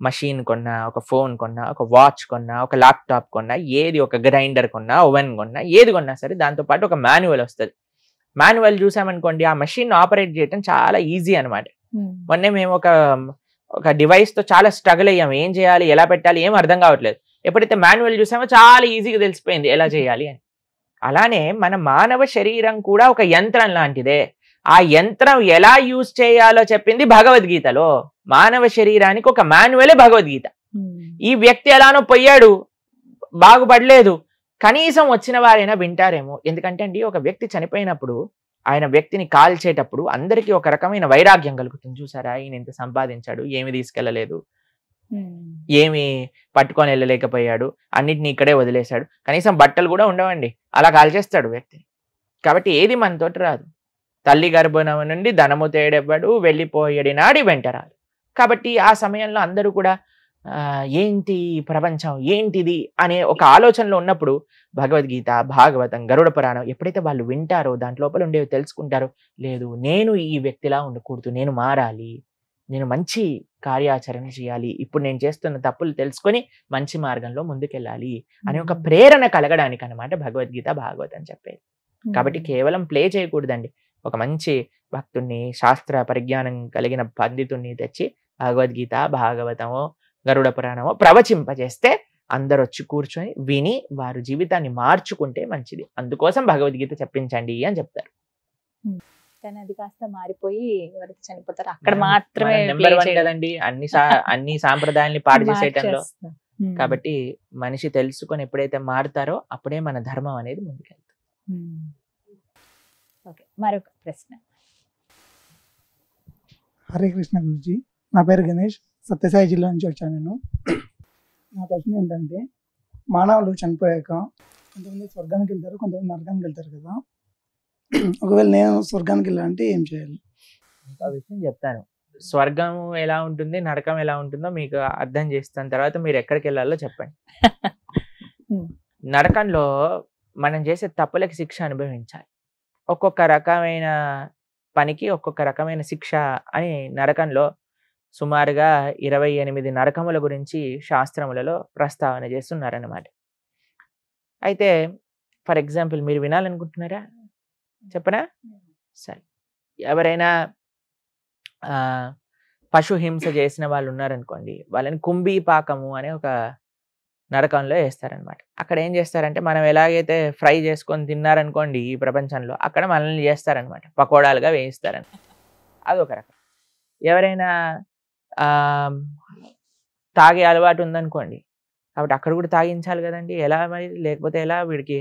మషిన్ కొన్నా, ఒక ఫోన్ కొన్నా, ఒక వాచ్ కొన్నా, ఒక ల్యాప్టాప్ కొన్నా, ఏది ఒక గ్రైండర్ కొన్నా, ఓవెన్ కొన్నా, ఏది కొన్నా సరే దాంతోపాటు ఒక మాన్యువల్ వస్తుంది. మాన్యువల్ చూసామనుకోండి ఆ మషిన్ ఆపరేట్ చేయడం చాలా ఈజీ అనమాట. మొన్నే మేము ఒక డివైస్ తో చాలా స్ట్రగుల్ అయ్యాము, ఏం చేయాలి ఎలా పెట్టాలి ఏం అర్థం కావట్లేదు. ఎప్పుడైతే మాన్యువల్ చూసామో చాలా ఈజీగా తెలిసిపోయింది ఎలా చేయాలి అని. అలానే మన మానవ శరీరం కూడా ఒక యంత్రం లాంటిదే, ఆ యంత్రం ఎలా యూజ్ చేయాలో చెప్పింది భగవద్గీతలో. మానవ శరీరానికి ఒక మాన్యువలే భగవద్గీత. ఈ వ్యక్తి ఎలానో పోయాడు, బాగుపడలేదు, కనీసం వచ్చిన వారైనా వింటారేమో. ఎందుకంటే అండి ఒక వ్యక్తి చనిపోయినప్పుడు ఆయన వ్యక్తిని కాల్చేటప్పుడు అందరికీ ఒక రకమైన వైరాగ్యం కలుగుతుంది. చూసారా ఈయన ఇంత సంపాదించాడు, ఏమి తీసుకెళ్ళలేదు, ఏమి పట్టుకొని వెళ్ళలేకపోయాడు, అన్నిటిని ఇక్కడే వదిలేశాడు, కనీసం బట్టలు కూడా ఉండవండి, అలా కాల్చేస్తాడు వ్యక్తిని. కాబట్టి ఏది మనతోటి రాదు, తల్లి గర్భం నుండి ధనము తేడెవ్వడు, వెళ్ళిపోయేడి నాడి వెంటరాడు. కాబట్టి ఆ సమయంలో అందరూ కూడా ఏంటి ప్రపంచం ఏంటిది అనే ఒక ఆలోచనలో ఉన్నప్పుడు భగవద్గీత, భాగవతం, గరుడ పురాణం ఎప్పుడైతే వాళ్ళు వింటారో దాంట్ లోపల ఉండేవి తెలుసుకుంటారో, లేదు నేను ఈ వ్యక్తిలా ఉండకూడదు, నేను మారాలి, నేను మంచి కార్యాచరణ చేయాలి, ఇప్పుడు నేను చేస్తున్న తప్పులు తెలుసుకొని మంచి మార్గంలో ముందుకెళ్ళాలి అనే ఒక ప్రేరణ కలగడానికి అన్నమాట భగవద్గీత, భాగవతం చెప్పేది. కాబట్టి కేవలం ప్లే చేయకూడదండి, ఒక మంచి భక్తుణ్ణి, శాస్త్ర పరిజ్ఞానం కలిగిన పండితుణ్ణి తెచ్చి భగవద్గీత, భాగవతమో, గరుడ పురాణమో ప్రవచింపజేస్తే అందరు వచ్చి కూర్చొని విని వారు జీవితాన్ని మార్చుకుంటే మంచిది. అందుకోసం భగవద్గీత చెప్పించండి అని చెప్తారు. కానీ అది కాస్త మారిపోయి ఎవరైతే చనిపోతారో అక్కడ మాత్రమే నెంబర్ 1 కదండి అన్ని సాంప్రదాయాల్ని పాడు చేసేయటంలో. కాబట్టి మనిషి తెలుసుకొని ఎప్పుడైతే మారుతారో అప్పుడే మన ధర్మం అనేది ముందుకెళ్తుంది. మరొక ప్రశ్న. హరే కృష్ణ గురుజీ, నా పేరు గణేష్, సత్యసాయి జిల్లా నుంచి వచ్చాను నేను. నా ప్రశ్న ఏంటంటే మానవులు చనిపోయాక కొంతమంది స్వర్గానికి వెళ్తారు, కొంతమంది నరకానికి వెళ్తారు కదా. ఒకవేళ నేను స్వర్గానికి వెళ్ళాలంటే ఏం చేయాలి? ఒక విషయం చెప్తాను, స్వర్గం ఎలా ఉంటుంది, నరకం ఎలా ఉంటుందో మీకు అర్థం చేస్తాను, తర్వాత మీరు ఎక్కడికి వెళ్ళాలో చెప్పండి. నరకంలో మనం చేసే తప్పులకి శిక్ష అనుభవించాలి. ఒక్కొక్క రకమైన పనికి ఒక్కొక్క రకమైన శిక్ష అని నరకంలో సుమారుగా 28 నరకముల గురించి శాస్త్రములలో ప్రస్తావన చేస్తున్నారన్నమాట. అయితే ఫర్ ఎగ్జాంపుల్ మీరు వినాలనుకుంటున్నారా, చెప్పనా? సరే, ఎవరైనా పశు హింస చేసిన వాళ్ళు ఉన్నారనుకోండి, వాళ్ళని కుంభీపాకము అనే ఒక నరకంలో వేస్తారనమాట. అక్కడ ఏం చేస్తారంటే మనం ఎలాగైతే ఫ్రై చేసుకొని తిన్నారనుకోండి ఈ ప్రపంచంలో, అక్కడ మనల్ని చేస్తారనమాట, పకోడాలుగా వేయిస్తారని. అదొక రకం. ఎవరైనా తాగే అలవాటు ఉందనుకోండి, కాబట్టి అక్కడ కూడా తాగించాలి కదండి, ఎలా మరి, లేకపోతే ఎలా, వీడికి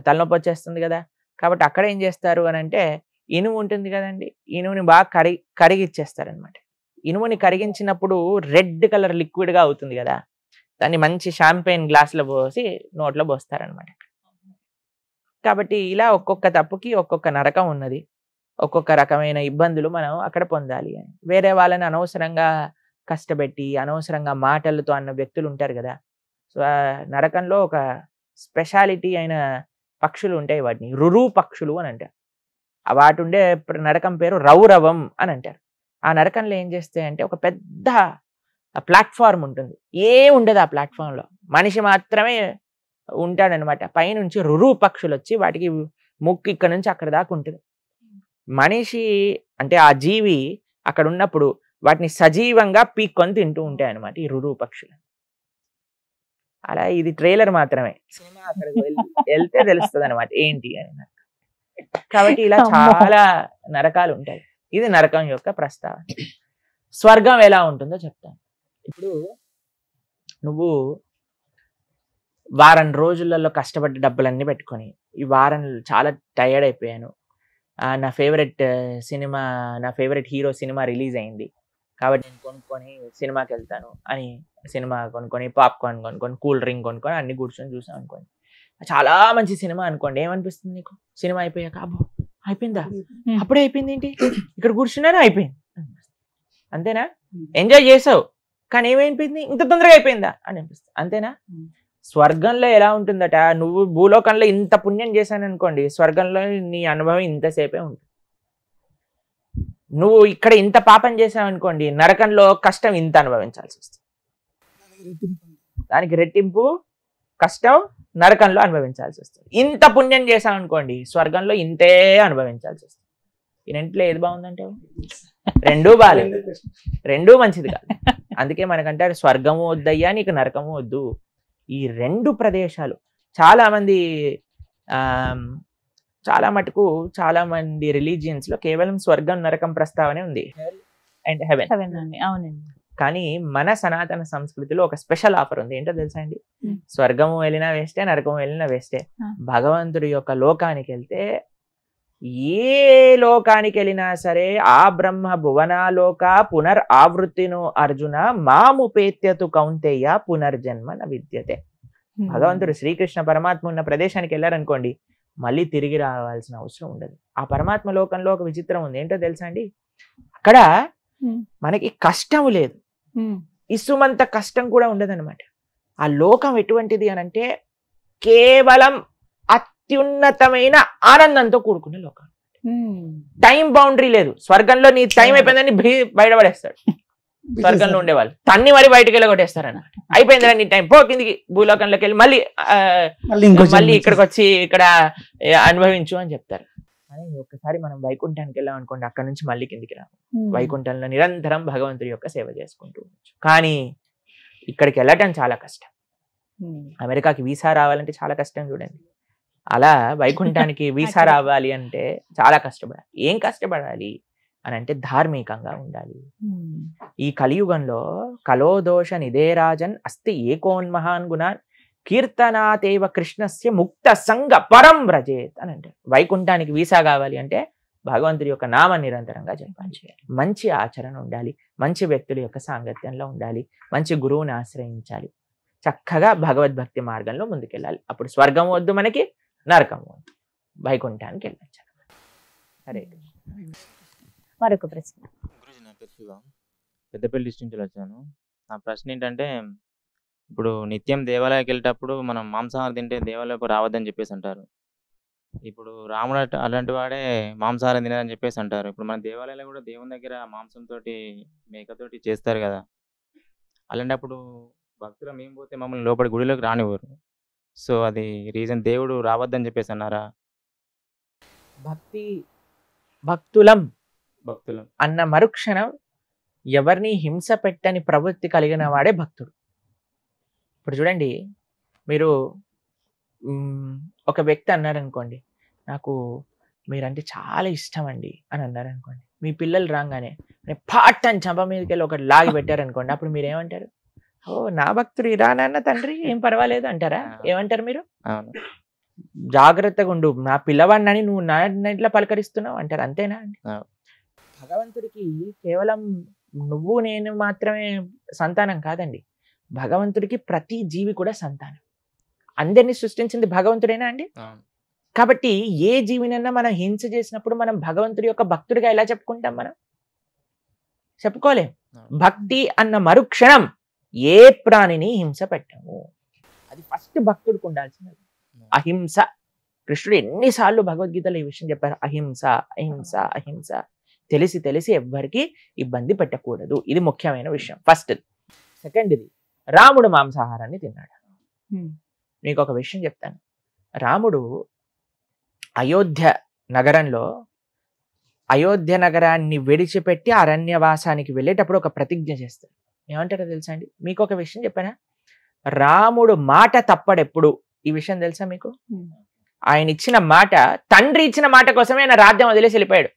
తలనొప్పి వచ్చేస్తుంది కదా. కాబట్టి అక్కడ ఏం చేస్తారు అని అంటే ఇనుము ఉంటుంది కదండి, ఇనుముని బాగా కరిగిచ్చేస్తారనమాట. ఇనుముని కరిగించినప్పుడు రెడ్ కలర్ లిక్విడ్గా అవుతుంది కదా, దాన్ని మంచి షాంపెయిన్ గ్లాసులో పోసి నోట్లో పోస్తారనమాట. కాబట్టి ఇలా ఒక్కొక్క తప్పుకి ఒక్కొక్క నరకం ఉన్నది, ఒక్కొక్క రకమైన ఇబ్బందులు మనం అక్కడ పొందాలి అని. వేరే వాళ్ళని అనవసరంగా కష్టపెట్టి అనవసరంగా మాటలతో అన్న వ్యక్తులు ఉంటారు కదా. సో నరకంలో ఒక స్పెషాలిటీ అయిన పక్షులు ఉంటాయి, వాటిని రురు పక్షులు అని అంటారు. వాటి ఉండే నరకం పేరు రౌరవం అని అంటారు. ఆ నరకంలో ఏం చేస్తాయంటే ఒక పెద్ద ప్లాట్ఫామ్ ఉంటుంది, ఉండదు ఆ ప్లాట్ఫామ్లో, మనిషి మాత్రమే ఉంటాడనమాట. పైనుంచి రురు పక్షులు వచ్చి వాటికి ముక్కు ఇక్కడ నుంచి అక్కడ దాకా ఉంటుంది, మనిషి అంటే ఆ జీవి అక్కడ ఉన్నప్పుడు వాటిని సజీవంగా పీక్కొని తింటూ ఉంటాయి అనమాట ఈ రురు పక్షులు. అలా ఇది ట్రైలర్ మాత్రమే, సినిమా అక్కడికి వెళ్తే తెలుస్తుంది అనమాట ఏంటి అని. కాబట్టి ఇలా చాలా నరకాలు ఉంటాయి. ఇది నరకం యొక్క ప్రస్తావన. స్వర్గం ఎలా ఉంటుందో చెప్తాను. ఇప్పుడు నువ్వు వారం రోజులలో కష్టపడ్డ డబ్బులన్నీ పెట్టుకొని ఈ వారం చాలా టైర్డ్ అయిపోయాను, నా ఫేవరెట్ హీరో సినిమా రిలీజ్ అయింది కాబట్టి నేను కొనుక్కొని సినిమాకి వెళ్తాను అని సినిమా కొనుక్కొని పాప్కార్న్ కొనుక్కొని కూల్ డ్రింక్ కొనుక్కొని అన్ని కూర్చొని చూసాం అనుకోండి, చాలా మంచి సినిమా అనుకోండి. ఏమనిపిస్తుంది నీకు? సినిమా అయిపోయాక అబ్బో అయిపోయిందా, అప్పుడే అయిపోయింది ఏంటి, ఇక్కడ కూర్చున్నాను అయిపోయింది, అంతేనా? ఎంజాయ్ చేసావు కానీ ఏమైపోయింది, ఇంత తొందరగా అయిపోయిందా అని అనిపిస్తుంది, అంతేనా? స్వర్గంలో ఎలా ఉంటుందట, నువ్వు భూలోకంలో ఇంత పుణ్యం చేశాను అనుకోండి, స్వర్గంలో నీ అనుభవం ఇంతసేపే ఉంటుంది. నువ్వు ఇక్కడ ఇంత పాపం చేసావు అనుకోండి, నరకంలో కష్టం ఇంత అనుభవించాల్సి వస్తుంది. దానికి రెట్టింపు కష్టం నరకంలో అనుభవించాల్సి వస్తుంది. ఇంత పుణ్యం చేసావు అనుకోండి, స్వర్గంలో ఇంతే అనుభవించాల్సి వస్తుంది. ఈ రెంట్లో ఏది బాగుందంటే రెండూ బాగాలేదు, రెండూ మంచిది కాదు. అందుకే మనకంటారు స్వర్గము వద్దయ్యా నీకు నరకము వద్దు. ఈ రెండు ప్రదేశాలు చాలా మంది రిలీజియన్స్ లో కేవలం స్వర్గం నరకం ప్రస్తావనే ఉంది, అండ్ హెవెన్. అవునండి. కానీ మన సనాతన సంస్కృతిలో ఒక స్పెషల్ ఆఫర్ ఉంది. ఏంటో తెలుసా అండి? స్వర్గము వెళ్ళినా వేస్తే, నరకము వెళ్ళినా వేస్తే, భగవంతుడి యొక్క లోకానికి వెళ్తే, ఏ లోకానికి వెళ్ళినా సరే ఆ బ్రహ్మ భువనాలోక పునర్ ఆవృత్తిను అర్జున మాముపేత్యతు కౌంతేయ పునర్జన్మ న విద్యతే. భగవంతుడు శ్రీకృష్ణ పరమాత్మ ఉన్న ప్రదేశానికి వెళ్ళారనుకోండి, మళ్ళీ తిరిగి రావాల్సిన అవసరం ఉండదు. ఆ పరమాత్మ లోకంలో ఒక విచిత్రం ఉంది. ఏంటో తెలుసా అండి? అక్కడ మనకి కష్టం లేదు, ఇసుమంత కష్టం కూడా ఉండదు అనమాట. ఆ లోకం ఎటువంటిది అని అంటే కేవలం అత్యున్నతమైన ఆనందంతో కూడుకున్న లోకం. టైం బౌండరీ లేదు. స్వర్గంలో నీ టైం అయిపోయిందని బయటపడేస్తాడు స్వర్గంలో ఉండేవాళ్ళు, తన్ని మరి బయటకు వెళ్ళి కొట్టేస్తారన్నమాట. అయిపోయిందిరా నీ టైం, పో కిందికి భూలోకంలోకి వెళ్ళి మళ్ళీ ఇక్కడికి వచ్చి ఇక్కడ అనుభవించు అని చెప్తారు. కానీ ఒక్కసారి మనం వైకుంఠానికి వెళ్ళాం అనుకోండి, అక్కడ నుంచి మళ్ళీ కిందికి రాము. వైకుంఠంలో నిరంతరం భగవంతుడి యొక్క సేవ చేసుకుంటూ ఉండొచ్చు. కానీ ఇక్కడికి వెళ్ళటం చాలా కష్టం. అమెరికాకి వీసా రావాలంటే చాలా కష్టం చూడండి. అలా వైకుంఠానికి వీసా రావాలి అంటే చాలా కష్టపడాలి. ఏం కష్టపడాలి అని అంటే ధార్మికంగా ఉండాలి. ఈ కలియుగంలో కలోదోష నిదేరాజన్ అస్తి ఏకోన్మహాన్ గుణాన్ కీర్తనాతేవ కృష్ణస్య ముక్త సంగ పరం వ్రజేత్ అని అంటే, వైకుంఠానికి వీసా కావాలి అంటే భగవంతుడి యొక్క నామ నిరంతరంగా జపం చేయాలి, మంచి ఆచరణ ఉండాలి, మంచి వ్యక్తుల యొక్క సాంగత్యంలో ఉండాలి, మంచి గురువుని ఆశ్రయించాలి, చక్కగా భగవద్భక్తి మార్గంలో ముందుకెళ్ళాలి. అప్పుడు స్వర్గం వద్దు మనకి, నరకం వద్దు, వైకుంఠానికి వెళ్ళచ్చు. సరే, మరొక ప్రశ్న. నా పేరు శివ, పెద్దపల్లి డిస్ట్రిక్ట్ నుంచి వచ్చాను. నా ప్రశ్న ఏంటంటే, ఇప్పుడు నిత్యం దేవాలయానికి వెళ్ళేటప్పుడు మనం మాంసాహారం తింటే దేవాలయకు రావద్దని చెప్పేసి అంటారు. ఇప్పుడు రాముడు అలాంటి వాడే మాంసాహారం తినదని చెప్పేసి అంటారు. ఇప్పుడు మన దేవాలయాలు కూడా దేవుని దగ్గర మాంసంతో మేకతోటి చేస్తారు కదా. అలాంటప్పుడు భక్తులు మేము పోతే మమ్మల్ని లోపలి గుడిలోకి రానివ్వరు. సో అది రీజన్ దేవుడు రావద్దని చెప్పేసి అన్నారా? భక్తులం అన్న మరుక్షణం ఎవరిని హింస పెట్టని ప్రవృత్తి కలిగిన వాడే భక్తుడు. ఇప్పుడు చూడండి, మీరు ఒక వ్యక్తి అన్నారనుకోండి, నాకు మీరంటే చాలా ఇష్టం అండి అని అన్నారనుకోండి, మీ పిల్లలు రాగానే పాట్ అని చంప మీదకి వెళ్ళి ఒకటి లాగి పెట్టారనుకోండి, అప్పుడు మీరు ఏమంటారు? ఓ నా భక్తుడు ఇరా నాన్న తండ్రి ఏం పర్వాలేదు అంటారా? ఏమంటారు మీరు? జాగ్రత్తగా ఉండు, నా పిల్లవాడిని నువ్వు నా ఇంట్లో పలకరిస్తున్నావు అంటారు. అంతేనా అండి? భగవంతుడికి కేవలం నువ్వు నేను మాత్రమే సంతానం కాదండి, భగవంతుడికి ప్రతి జీవి కూడా సంతానం. అందరినీ సృష్టించింది భగవంతుడేనా అండి? కాబట్టి ఏ జీవినన్నా మనం హింస చేసినప్పుడు మనం భగవంతుడి యొక్క భక్తుడిగా ఎలా చెప్పుకుంటాం? మనం చెప్పుకోలేం. భక్తి అన్న మరుక్షణం ఏ ప్రాణిని హింస పెట్టము. అది ఫస్ట్ భక్తుడికి ఉండాల్సినది. అహింస. కృష్ణుడు ఎన్నిసార్లు భగవద్గీతలో ఈ విషయం చెప్పారు, అహింస అహింస అహింస. తెలిసి ఎవ్వరికి ఇబ్బంది పెట్టకూడదు. ఇది ముఖ్యమైన విషయం. ఫస్ట్. సెకండ్ది, రాముడు మాంసాహారాన్ని తిన్నాడు. మీకు ఒక విషయం చెప్తాను. రాముడు అయోధ్య నగరంలో అయోధ్య నగరాన్ని విడిచిపెట్టి అరణ్యవాసానికి వెళ్ళేటప్పుడు ఒక ప్రతిజ్ఞ చేస్తారు. ఏమంటారో తెలుసా అండి? మీకు ఒక విషయం చెప్పానా? రాముడు మాట తప్పడెప్పుడు, ఈ విషయం తెలుసా మీకు? ఆయన ఇచ్చిన మాట, తండ్రి ఇచ్చిన మాట కోసమే ఆయన రాజ్యం వదిలేసి వెళ్ళిపోయాడు.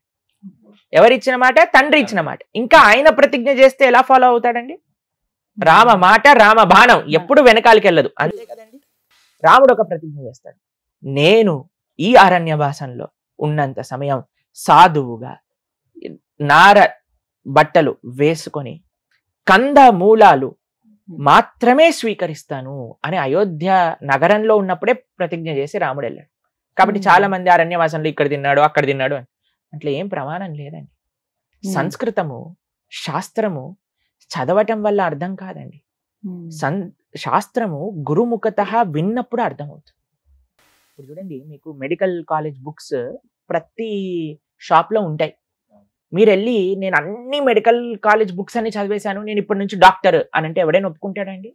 ఎవరిచ్చిన మాట? తండ్రి ఇచ్చిన మాట. ఇంకా ఆయన ప్రతిజ్ఞ చేస్తే ఎలా ఫాలో అవుతాడండి? రామ మాట రామ బాణం ఎప్పుడు వెనకాలకి వెళ్ళదు, అంతే కదండి. రాముడు ఒక ప్రతిజ్ఞ చేస్తాడు, నేను ఈ అరణ్యవాసంలో ఉన్నంత సమయం సాధువుగా నార బట్టలు వేసుకొని కంద మూలాలు మాత్రమే స్వీకరిస్తాను అని అయోధ్య నగరంలో ఉన్నప్పుడే ప్రతిజ్ఞ చేసి రాముడు వెళ్ళాడు. కాబట్టి చాలా మంది అరణ్యవాసంలో ఇక్కడ తిన్నాడు అక్కడ తిన్నాడు అని అట్లా ఏం ప్రమాణం లేదండి. సంస్కృతము శాస్త్రము చదవటం వల్ల అర్థం కాదండి. శాస్త్రము గురుముఖత విన్నప్పుడు అర్థమవుతుంది. ఇప్పుడు చూడండి, మీకు మెడికల్ కాలేజ్ బుక్స్ ప్రతి షాప్ లో ఉంటాయి. మీరు వెళ్ళి నేను అన్ని మెడికల్ కాలేజ్ బుక్స్ అన్ని చదివేశాను, నేను ఇప్పటి నుంచి డాక్టర్ అని అంటే ఎవడైనా ఒప్పుకుంటాడండి?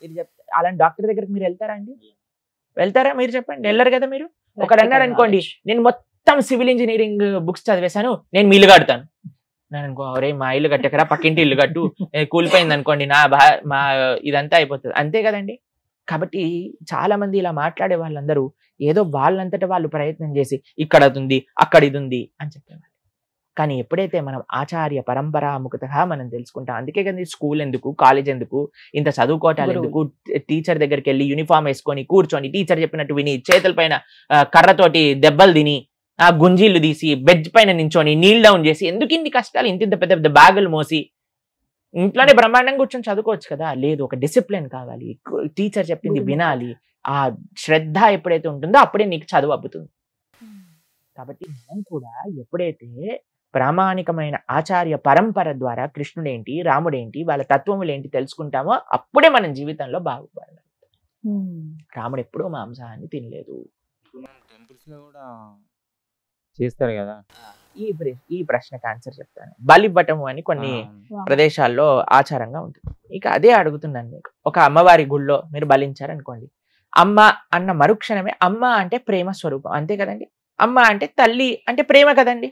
ఇది చెప్తే అలాంటి డాక్టర్ దగ్గరికి మీరు వెళ్తారా అండి? వెళ్తారా? మీరు చెప్పండి, వెళ్ళరు కదా. మీరు ఒకడు అన్నారు అనుకోండి, నేను మొత్తం సివిల్ ఇంజనీరింగ్ బుక్స్ చదివేశాను, నేను మీ ఇల్లు కడతాను. నేను అనుకో, అరే మా ఇల్లు కట్టకరా, పక్కింటి ఇల్లు కట్టు, కూలిపోయింది అనుకోండి మా ఇదంతా అయిపోతుంది, అంతే కదండి. కాబట్టి చాలా మంది ఇలా మాట్లాడే వాళ్ళందరూ ఏదో వాళ్ళంతటా వాళ్ళు ప్రయత్నం చేసి ఇక్కడ అది ఉంది అక్కడ ఇది ఉంది అని చెప్పేవాళ్ళు. కానీ ఎప్పుడైతే మనం ఆచార్య పరంపరాముఖతగా మనం తెలుసుకుంటాం, అందుకే కదా స్కూల్ ఎందుకు, కాలేజ్ ఎందుకు, ఇంత చదువుకోవటాలు ఎందుకు, టీచర్ దగ్గరికి వెళ్ళి యూనిఫామ్ వేసుకొని కూర్చొని టీచర్ చెప్పినట్టు విని చేతుల పైన కర్రతోటి దెబ్బలు తిని ఆ గుంజీలు తీసి బెడ్ పైన నించొని నీల్ డౌన్ చేసి ఎందుకు ఇన్ని కష్టాలు, ఇంత పెద్ద పెద్ద బ్యాగులు మోసి ఇంట్లోనే బ్రహ్మాండంగా కూర్చొని చదువుకోవచ్చు కదా. లేదు, ఒక డిసిప్లిన్ కావాలి, టీచర్ చెప్పింది వినాలి, ఆ శ్రద్ధ ఎప్పుడైతే ఉంటుందో అప్పుడే నీకు చదువు అబ్బుతుంది. కాబట్టి మనం కూడా ఎప్పుడైతే ప్రామాణికమైన ఆచార్య పరంపర ద్వారా కృష్ణుడేంటి రాముడేంటి వాళ్ళ తత్వములేంటి తెలుసుకుంటామో అప్పుడే మనం జీవితంలో బాగుపడాలి. రాముడు ఎప్పుడూ మాంసాహాన్ని తినలేదు. టెంపుల్స్ లో కూడా చేస్తారు కదా. ఈ ప్రశ్నకు ఆన్సర్ చెప్తాను. బలివ్వటము అని కొన్ని ప్రదేశాల్లో ఆచారంగా ఉంటుంది. ఇక అదే అడుగుతున్నాను మీకు. ఒక అమ్మవారి గుళ్ళో మీరు బలించారనుకోండి, అమ్మ అన్న మరుక్షణమే, అమ్మ అంటే ప్రేమ స్వరూపం, అంతే కదండి. అమ్మ అంటే తల్లి అంటే ప్రేమ కదండి.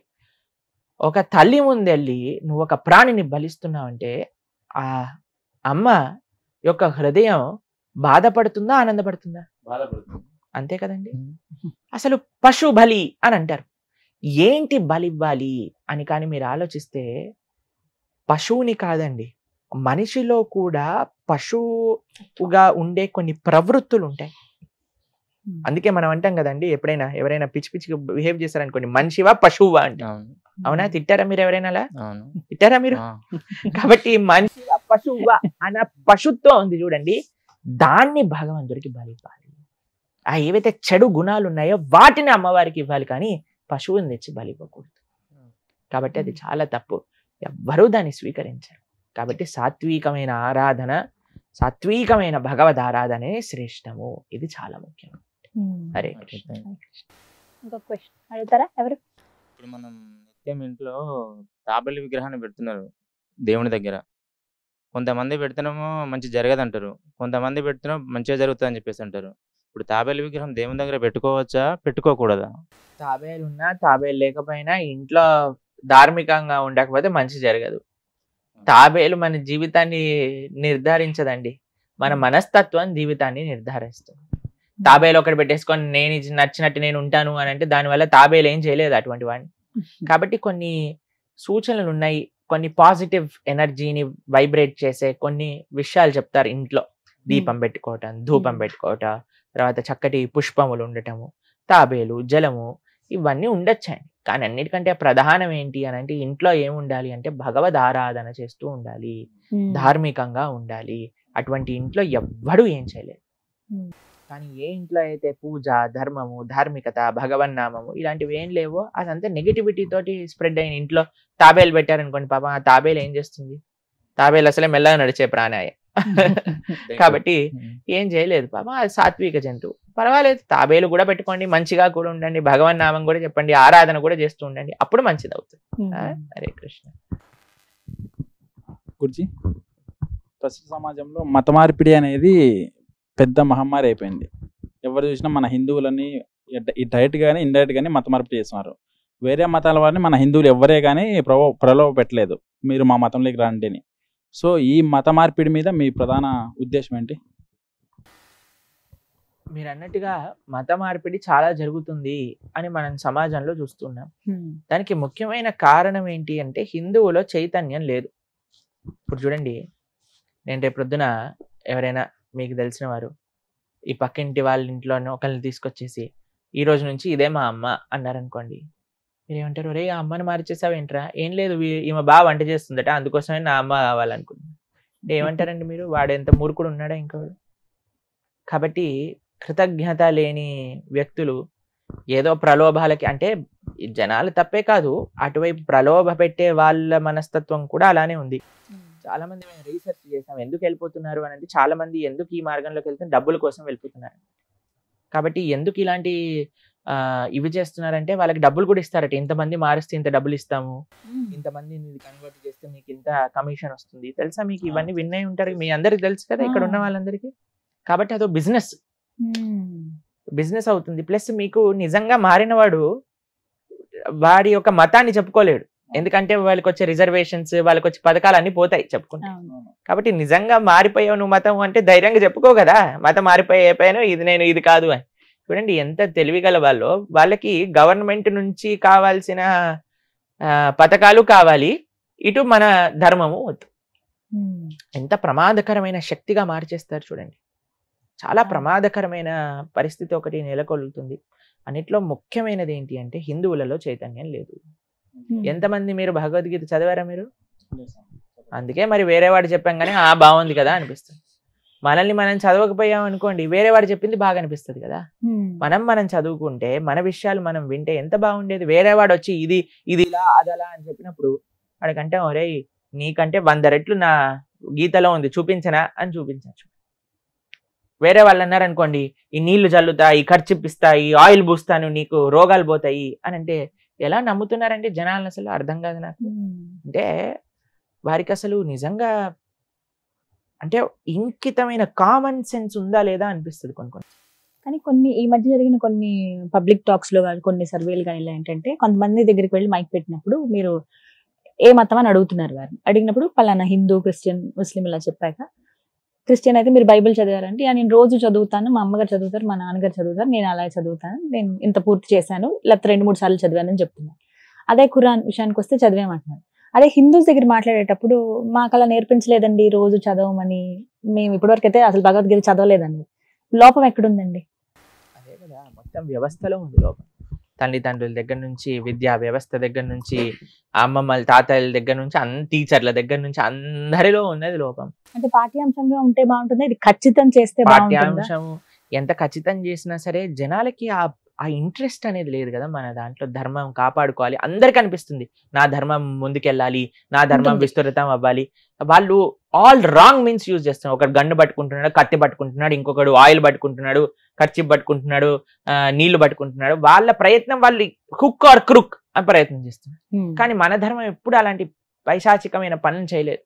ఒక తల్లి ముందెళ్ళి నువ్వు ఒక ప్రాణిని బలిస్తున్నావు అంటే ఆ అమ్మ యొక్క హృదయం బాధపడుతుందా ఆనందపడుతుందా? బాధపడుతుంది, అంతే కదండి. అసలు పశు బలి అని అంటారు. ఏంటి బలి ఇవ్వాలి అని కానీ మీరు ఆలోచిస్తే పశువుని కాదండి, మనిషిలో కూడా పశువుగా ఉండే కొన్ని ప్రవృత్తులు ఉంటాయి. అందుకే మనం అంటాం కదండి, ఎప్పుడైనా ఎవరైనా పిచ్చి పిచ్చిగా బిహేవ్ చేశారనుకోండి, మనిషివా పశువువా అంటాం. అవునా? తిట్టారా మీరు ఎవరైనా అలా? తిట్టారా మీరు? కాబట్టి మనిషివా పశువువా అన్న పశుత్వం ఉంది చూడండి, దాన్ని భగవంతుడికి బలి ఇవ్వాలి. ఆ ఏవైతే చెడు గుణాలు ఉన్నాయో వాటిని అమ్మవారికి ఇవ్వాలి, కానీ పశువుని తెచ్చి బలి ఇవ్వకూడదు. కాబట్టి అది చాలా తప్పు, ఎవ్వరూ దాన్ని స్వీకరించారు. కాబట్టి సాత్వికమైన ఆరాధన, సాత్వికమైన భగవద్ ఆరాధనే శ్రేష్టము. ఇది చాలా ముఖ్యం. హరే కృష్ణ. ఇంకొక క్వశ్చన్ అడుగుతారా ఎవరు? ఇప్పుడు మనం నిత్యం ఇంట్లో తాబేలు విగ్రహాన్ని పెడుతున్నారు దేవుని దగ్గర. కొంతమంది పెడుతున్నామో మంచి జరగదంటారు, కొంతమంది పెడుతున్నాం మంచిగా జరుగుతుంది అని చెప్పేసి అంటారు. ఇప్పుడు తాబేలు విగ్రహం దేవుని దగ్గర పెట్టుకోవచ్చా పెట్టుకోకూడదా? తాబేలు ఉన్నా తాబేలు లేకపోయినా ఇంట్లో ధార్మికంగా ఉండకపోతే మంచి జరగదు. తాబేలు మన జీవితాన్ని నిర్ధారించదండి, మన మనస్తత్వం జీవితాన్ని నిర్ధారిస్తుంది. తాబేలు ఒకటి పెట్టేసుకొని నేను నచ్చినట్టు నేను ఉంటాను అని అంటే దానివల్ల తాబేలు ఏం చేయలేదు అటువంటి వాడిని. కాబట్టి కొన్ని సూచనలు ఉన్నాయి, కొన్ని పాజిటివ్ ఎనర్జీని వైబ్రేట్ చేసే కొన్ని విషయాలు చెప్తారు. ఇంట్లో దీపం పెట్టుకోవటం, ధూపం పెట్టుకోవటం, తర్వాత చక్కటి పుష్పములు ఉండటము, తాబేలు, జలము, ఇవన్నీ ఉండొచ్చండి. కానీ అన్నిటికంటే ప్రధానం ఏంటి అని అంటే ఇంట్లో ఏముండాలి అంటే భగవద్ ఆరాధన చేస్తూ ఉండాలి, ధార్మికంగా ఉండాలి. అటువంటి ఇంట్లో ఎవ్వడూ ఏం చేయలేదు. కానీ ఏ ఇంట్లో అయితే పూజ, ధర్మము, ధార్మికత, భగవన్నామము ఇలాంటివి ఏం లేవో అదంతా నెగిటివిటీ తోటి స్ప్రెడ్ అయిన ఇంట్లో తాబేలు పెట్టారనుకోండి, పాపం ఆ తాబేలు ఏం చేస్తుంది? తాబేలు అసలే మెల్లగా నడిచే ప్రాణాయ. కాబట్టి ఏం చేయలేదు పాపం, అది సాత్విక జంతువు, పర్వాలేదు. తాబేలు కూడా పెట్టుకోండి, మంచిగా కూడా ఉండండి, భగవన్ నామం కూడా చెప్పండి, ఆరాధన కూడా చేస్తూ ఉండండి, అప్పుడు మంచిది అవుతుంది. హరే కృష్ణ. గురుజీ, ప్రస్తుత సమాజంలో మత మార్పిడి అనేది పెద్ద మహమ్మారి అయిపోయింది. ఎవరు చూసినా మన హిందువులని డైరెక్ట్ గానీ ఇండైరెక్ట్ గానీ మత మార్పిడి చేస్తున్నారు. వేరే మతాల వారిని మన హిందువులు ఎవ్వరే కానీ ప్రలోభ పెట్టలేదు మీరు మా మతంలోకి రండి అని. సో ఈ మత మార్పిడి మీద మీ ప్రధాన ఉద్దేశం ఏంటి? మీరు అన్నట్టుగా మత మార్పిడి చాలా జరుగుతుంది అని మనం సమాజంలో చూస్తున్నాం. దానికి ముఖ్యమైన కారణం ఏంటి అంటే హిందువులో చైతన్యం లేదు. ఇప్పుడు చూడండి, నేను రేపు ప్రొద్దున ఎవరైనా మీకు తెలిసిన వారు ఈ పక్కింటి వాళ్ళ ఇంట్లోనే ఒకరిని తీసుకొచ్చేసి ఈ రోజు నుంచి ఇదే మా అమ్మ అన్నారనుకోండి, మీరేమంటారు? రే ఆ అమ్మని మార్చేసావు ఏంట్రా? ఏం లేదు, ఈమె బాగా వంట చేస్తుందట, అందుకోసమే నా అమ్మ కావాలనుకుంటున్నాను అంటే ఏమంటారండి మీరు? వాడు ఎంత మూర్ఖుడు ఉన్నాడా ఇంకోడు? కాబట్టి కృతజ్ఞత లేని వ్యక్తులు ఏదో ప్రలోభాలకి, అంటే జనాలు తప్పే కాదు, అటువైపు ప్రలోభ పెట్టే వాళ్ళ మనస్తత్వం కూడా అలానే ఉంది. చాలా మంది మేము రీసెర్చ్ చేసాం ఎందుకు వెళ్ళిపోతున్నారు అని అంటే, చాలా మంది ఎందుకు ఈ మార్గంలోకి వెళ్తే డబ్బుల కోసం వెళ్ళిపోతున్నారు. కాబట్టి ఎందుకు ఇలాంటి ఇవి చేస్తున్నారంటే వాళ్ళకి డబ్బులు కూడా ఇస్తారట. ఇంతమంది మారిస్తే ఇంత డబ్బులు ఇస్తాము, ఇంతమంది కన్వర్ట్ చేస్తే మీకు ఇంత కమిషన్ వస్తుంది. తెలుసా మీకు? ఇవన్నీ వినే ఉంటారు, మీ అందరికి తెలుసు కదా ఇక్కడ ఉన్న వాళ్ళందరికీ. కాబట్టి అదో బిజినెస్ అవుతుంది. ప్లస్ మీకు నిజంగా మారినవాడు వాడి యొక్క మతాన్ని చెప్పుకోలేడు, ఎందుకంటే వాళ్ళకి వచ్చే రిజర్వేషన్స్, వాళ్ళకి వచ్చే పథకాలు అన్ని పోతాయి చెప్పుకుంటా. కాబట్టి నిజంగా మారిపోయావు నువ్వు మతం అంటే ధైర్యంగా చెప్పుకో కదా, మతం మారిపోయాను, ఇది నేను ఇది కాదు అని. చూడండి ఎంత తెలివిగల వాళ్ళు. వాళ్ళకి గవర్నమెంట్ నుంచి కావాల్సిన పథకాలు కావాలి, ఇటు మన ధర్మము వద్దు. ఎంత ప్రమాదకరమైన శక్తిగా మార్చేస్తారు చూడండి. చాలా ప్రమాదకరమైన పరిస్థితి ఒకటి నెలకొల్లుతుంది. అన్నిట్లో ముఖ్యమైనది ఏంటి అంటే హిందువులలో చైతన్యం లేదు. ఎంతమంది మీరు భగవద్గీత చదివారా మీరు? అందుకే మరి వేరే వాడు చెప్పాం కానీ బాగుంది కదా అనిపిస్తుంది. మనల్ని మనం చదవకపోయాం అనుకోండి, వేరే వాడు చెప్పింది బాగా అనిపిస్తుంది కదా. మనం చదువుకుంటే మన విషయాలు మనం వింటే ఎంత బాగుండేది. వేరే వాడు వచ్చి ఇది ఇలా అదలా అని చెప్పినప్పుడు వాడికంటే ఒరే నీకంటే 100 రెట్లు నా గీతలో ఉంది చూపించనా అని చూపించచ్చు. వేరే వాళ్ళు అన్నారు అనుకోండి, ఈ నీళ్లు చల్లుతాయి, ఖర్చిప్పిస్తాయి, ఆయిల్ పూస్తాను, నీకు రోగాలు పోతాయి అని అంటే ఎలా నమ్ముతున్నారంటే జనాలను? అసలు అర్థం కాదు నాకు. అంటే వారికి అసలు నిజంగా అంటే ఇంకితమైన కామన్ సెన్స్ ఉందా లేదా అనిపిస్తుంది కొన్ని. కానీ కొన్ని ఈ మధ్య జరిగిన కొన్ని పబ్లిక్ టాక్స్ లో కానీ కొన్ని సర్వేలు కానీ ఇలా ఏంటంటే, కొంతమంది దగ్గరికి వెళ్ళి మైక్ పెట్టినప్పుడు మీరు ఏ మతం అని అడుగుతున్నారు. వారిని అడిగినప్పుడు పలానా హిందూ, క్రిస్టియన్, ముస్లిం ఇలా చెప్పాక, క్రిస్టియన్ అయితే మీరు బైబిల్ చదివారంటే నేను రోజు చదువుతాను, మా అమ్మగారు చదువుతారు, మా నాన్నగారు చదువుతారు, నేను అలా చదువుతాను, నేను ఇంత పూర్తి చేశాను, లేకపోతే 2-3 సార్లు చదివానని చెప్తున్నాను. అదే ఖురాన్ విషయానికి వస్తే చదివామంటున్నారు. అదే హిందూస్ దగ్గర మాట్లాడేటప్పుడు మాకు అలా నేర్పించలేదండి రోజు చదవమని, మేము ఇప్పటివరకు అయితే అసలు భగవద్గీత చదవలేదండి. లోపం ఎక్కడుందండి? అదే కదా, మొత్తం వ్యవస్థలో ఉంది లోపం. తల్లిదండ్రుల దగ్గర నుంచి, విద్యా వ్యవస్థ దగ్గర నుంచి, అమ్మమ్మల తాతయ్యల దగ్గర నుంచి, టీచర్ల దగ్గర నుంచి అందరిలో ఉన్నది లోపం. అంటే పాఠ్యాంశంగా ఉంటే బాగుంటుంది, ఇది ఖచ్చితం చేస్తే పాఠ్యాంశం ఎంత ఖచ్చితం చేసినా సరే జనాలకి ఆ ఇంట్రెస్ట్ అనేది లేదు కదా. మన దాంట్లో ధర్మం కాపాడుకోవాలి, అందరికి అనిపిస్తుంది నా ధర్మం ముందుకెళ్ళాలి, నా ధర్మం విస్తృతం అవ్వాలి. వాళ్ళు ఆల్ రాంగ్ మీన్స్ యూజ్ చేస్తున్నారు. ఒకడు గన్ను పట్టుకుంటున్నాడు, కత్తి పట్టుకుంటున్నాడు, ఇంకొకడు ఆయిల్ పట్టుకుంటున్నాడు, ఖర్చిప్ పట్టుకుంటున్నాడు, నీళ్లు పట్టుకుంటున్నాడు. వాళ్ళ ప్రయత్నం వాళ్ళు హుక్ ఆర్ క్రుక్ అని ప్రయత్నం చేస్తున్నారు. కానీ మన ధర్మం ఎప్పుడు అలాంటి పైశాచికమైన పనులు చేయలేదు.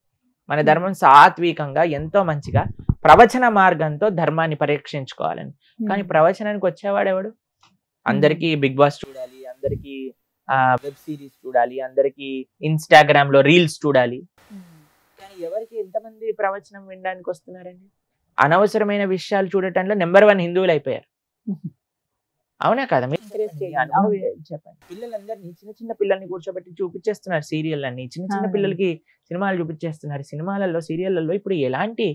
మన ధర్మం సాత్వికంగా ఎంతో మంచిగా ప్రవచన మార్గంతో ధర్మాన్ని పరీక్షించుకోవాలని. కానీ ప్రవచనానికి వచ్చేవాడు ఎవడు? అందరికీ బిగ్ బాస్ చూడాలి, అందరికీ వెబ్ సిరీస్ చూడాలి, అందరికీ ఇన్స్టాగ్రామ్ లో రీల్స్ చూడాలి. కానీ ఎవరికి ఎంతమంది ప్రవచనం వినడానికి వస్తున్నారండి? అనవసరమైన విషయాలు చూడటంలో నెంబర్ 1 హిందువులు అయిపోయారు. అవునా కదా? చెప్పండి. పిల్లలందరినీ చిన్న పిల్లల్ని కూర్చోబెట్టి చూపించేస్తున్నారు సీరియల్ అన్ని. చిన్న పిల్లలకి సినిమాలు చూపించేస్తున్నారు. సినిమాలలో, సీరియళ్లలో ఇప్పుడు ఎలాంటి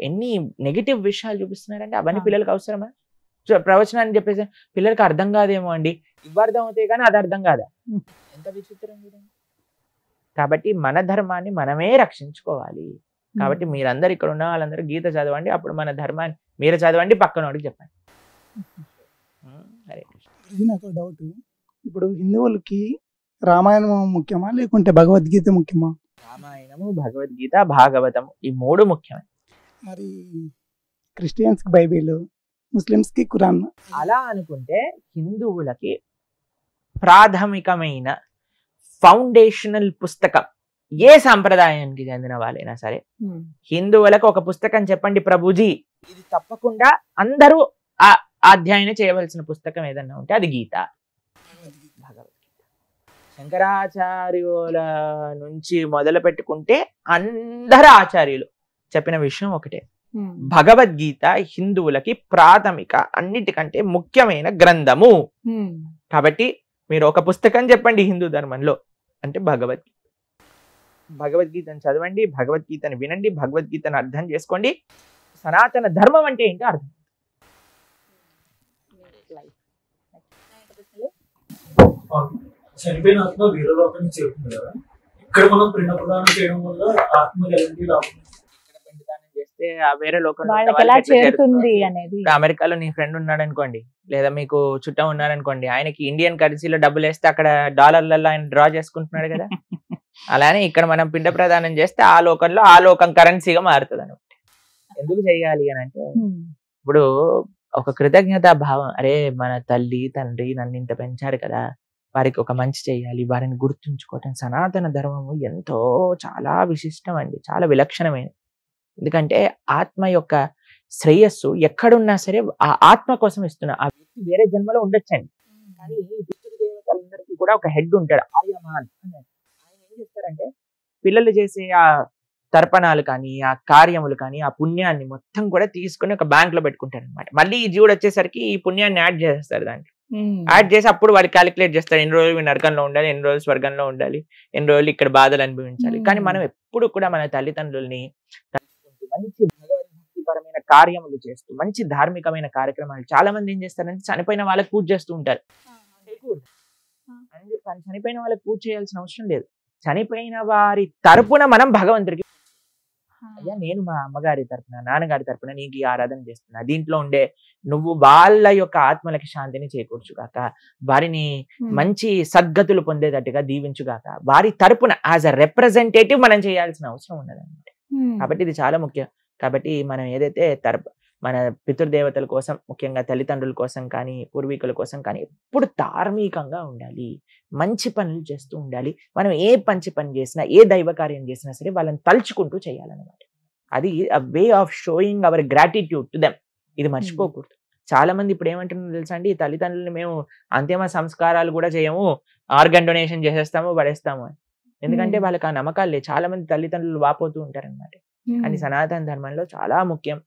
ఎన్ని నెగిటివ్ విషయాలు చూపిస్తున్నారంటే అవన్నీ పిల్లలకి అవసరమా? ప్రవచనాన్ని చెప్పేసి పిల్లలకి అర్థం కాదేమో అండి. ఇవి అర్థం అవుతాయి కానీ అది అర్థం కాదా? ఎంత విచిత్రం చూడండి. కాబట్టి మన ధర్మాన్ని మనమే రక్షించుకోవాలి. కాబట్టి మీరందరూ ఇక్కడ ఉన్న వాళ్ళందరూ గీత చదవండి, అప్పుడు మన ధర్మాన్ని మీరు చదవండి, పక్కన వాడికి చెప్పండి. నాకు డౌట్, ఇప్పుడు హిందువులకి రామాయణం ముఖ్యమా లేకుంటే భగవద్గీత ముఖ్యమా? రామాయణము, భగవద్గీత, భాగవతం ఈ 3 ముఖ్యమే. మరి క్రిస్టియన్స్ కి బైబిల్, ముస్లిమ్స్ కి ఖురాన్. అలా అనుకుంటే హిందువులకి ప్రాథమికమైన ఫౌండేషనల్ పుస్తకం ఏ సంప్రదాయానికి చెందిన వాళ్ళైనా సరే, హిందువులకు ఒక పుస్తకం చెప్పండి ప్రభుజీ, ఇది తప్పకుండా అందరూ అధ్యయనం చేయవలసిన పుస్తకం ఏదన్నా ఉంటే అది గీత, భగవద్గీత. శంకరాచార్యుల నుంచి మొదలు పెట్టుకుంటే అందరు ఆచార్యులు చెప్పిన విషయం ఒకటే, భగవద్గీత హిందువులకి ప్రాథమిక అన్నిటికంటే ముఖ్యమైన గ్రంథము. కాబట్టి మీరు ఒక పుస్తకం చెప్పండి హిందూ ధర్మంలో అంటే భగవద్గీత. భగవద్గీతను చదవండి, భగవద్గీతను వినండి, భగవద్గీతను అర్థం చేసుకోండి. సనాతన ధర్మం అంటే ఏంటో అర్థం. చనిపోయిన ఆత్మ వేరే లోకానికి చేరుతుంది కదా, ఇక్కడ మనం పిండ ప్రదానం చేయడం వల్ల ఆత్మ ఎలాంటి లాభం? పిండదానం చేస్తే ఆ వేరే లోకంలో వాళ్ళకి ఎలా చేరుతుంది అనేది. ఇప్పుడు అమెరికాలో నీ ఫ్రెండ్ ఉన్నాడు అనుకోండి, లేదా మీకు చుట్టం ఉన్నారనుకోండి, ఆయనకి ఇండియన్ కరెన్సీలో డబ్బులు వేస్తే అక్కడ డాలర్లలో ఆయన డ్రా చేసుకుంటున్నాడు కదా. అలానే ఇక్కడ మనం పిండ ప్రదానం చేస్తే ఆ లోకంలో ఆ లోకం కరెన్సీగా మారుతుంది అనమాట. ఎందుకు చేయాలి అని అంటే, ఇప్పుడు ఒక కృతజ్ఞతా భావం, అరే మన తల్లి తండ్రి నన్ను ఇంత పెంచారు కదా, వారికి ఒక మంచి చేయాలి, వారిని గుర్తుంచుకోవటం. సనాతన ధర్మము ఎంతో చాలా విశిష్టం అండి, చాలా విలక్షణమైనది. ఎందుకంటే ఆత్మ యొక్క శ్రేయస్సు ఎక్కడున్నా సరే ఆ ఆత్మ కోసం ఇస్తున్నా. ఆ వ్యక్తి వేరే జన్మలో ఉండొచ్చండి, కానీ పితృదేవతలందరికీ కూడా ఒక హెడ్ ఉంటాడు, ఆర్యమాన్. ఆయన ఏం చేస్తారంటే పిల్లలు చేసే ఆ తర్పణాలు కానీ ఆ కార్యములు కానీ ఆ పుణ్యాన్ని మొత్తం కూడా తీసుకుని ఒక బ్యాంక్ లో పెట్టుకుంటారు అనమాట. మళ్ళీ ఈ జీవుడు వచ్చేసరికి ఈ పుణ్యాన్ని యాడ్ చేస్తారు దాంట్లో. యాడ్ చేసి అప్పుడు వాళ్ళు క్యాలిక్యులేట్ చేస్తారు, ఎన్ని రోజులు నరకంలో ఉండాలి, ఎన్ని రోజులు స్వర్గంలో ఉండాలి, ఎన్ని రోజులు ఇక్కడ బాధలు అనుభవించాలి. కానీ మనం ఎప్పుడు కూడా మన తల్లిదండ్రుల్ని తలుచుకుంటూ మంచి భగవద్భక్తిపరమైన కార్యములు చేస్తూ మంచి ధార్మికమైన కార్యక్రమాలు. చాలా మంది ఏం చేస్తారంటే చనిపోయిన వాళ్ళకి పూజ చేస్తూ ఉంటారు. చనిపోయిన వాళ్ళకి పూజ చేయాల్సిన అవసరం లేదు. చనిపోయిన వారి తరపున మనం భగవంతుడికి, అయ్యా నేను మా అమ్మగారి తరపున నాన్నగారి తరపున నీకు ఈ ఆరాధన చేస్తున్నా, దీంట్లో ఉండే నువ్వు వాళ్ళ యొక్క ఆత్మలకి శాంతిని చేకూర్చుగాక, వారిని మంచి సద్గతులు పొందేటట్టుగా దీవించుగాక, వారి తరపున యాజ్ అ రిప్రజెంటేటివ్ మనం చేయాల్సిన అవసరం ఉన్నదన్నమాట. కాబట్టి ఇది చాలా ముఖ్యం. కాబట్టి మనం ఏదైతే మన పితృదేవతల కోసం, ముఖ్యంగా తల్లిదండ్రుల కోసం కానీ పూర్వీకుల కోసం కానీ ఎప్పుడు ధార్మికంగా ఉండాలి, మంచి పనులు చేస్తూ ఉండాలి. మనం ఏ మంచి పని చేసినా ఏ దైవ కార్యం చేసినా సరే వాళ్ళని తలుచుకుంటూ చేయాలన్నమాట. అది way of showing our gratitude to them. ఇది మర్చిపోకూడదు. చాలా మంది ఇప్పుడు ఏమంటున్నారు తెలుసా అండి, తల్లిదండ్రులు మేము అంతిమ సంస్కారాలు కూడా చేయము, ఆర్గన్ డొనేషన్ చేసేస్తాము పడేస్తాము అని. ఎందుకంటే వాళ్ళకి ఆ నమ్మకాలు లేదు. చాలా మంది తల్లిదండ్రులు వాపోతూ ఉంటారన్నమాట. కానీ సనాతన ధర్మంలో చాలా ముఖ్యం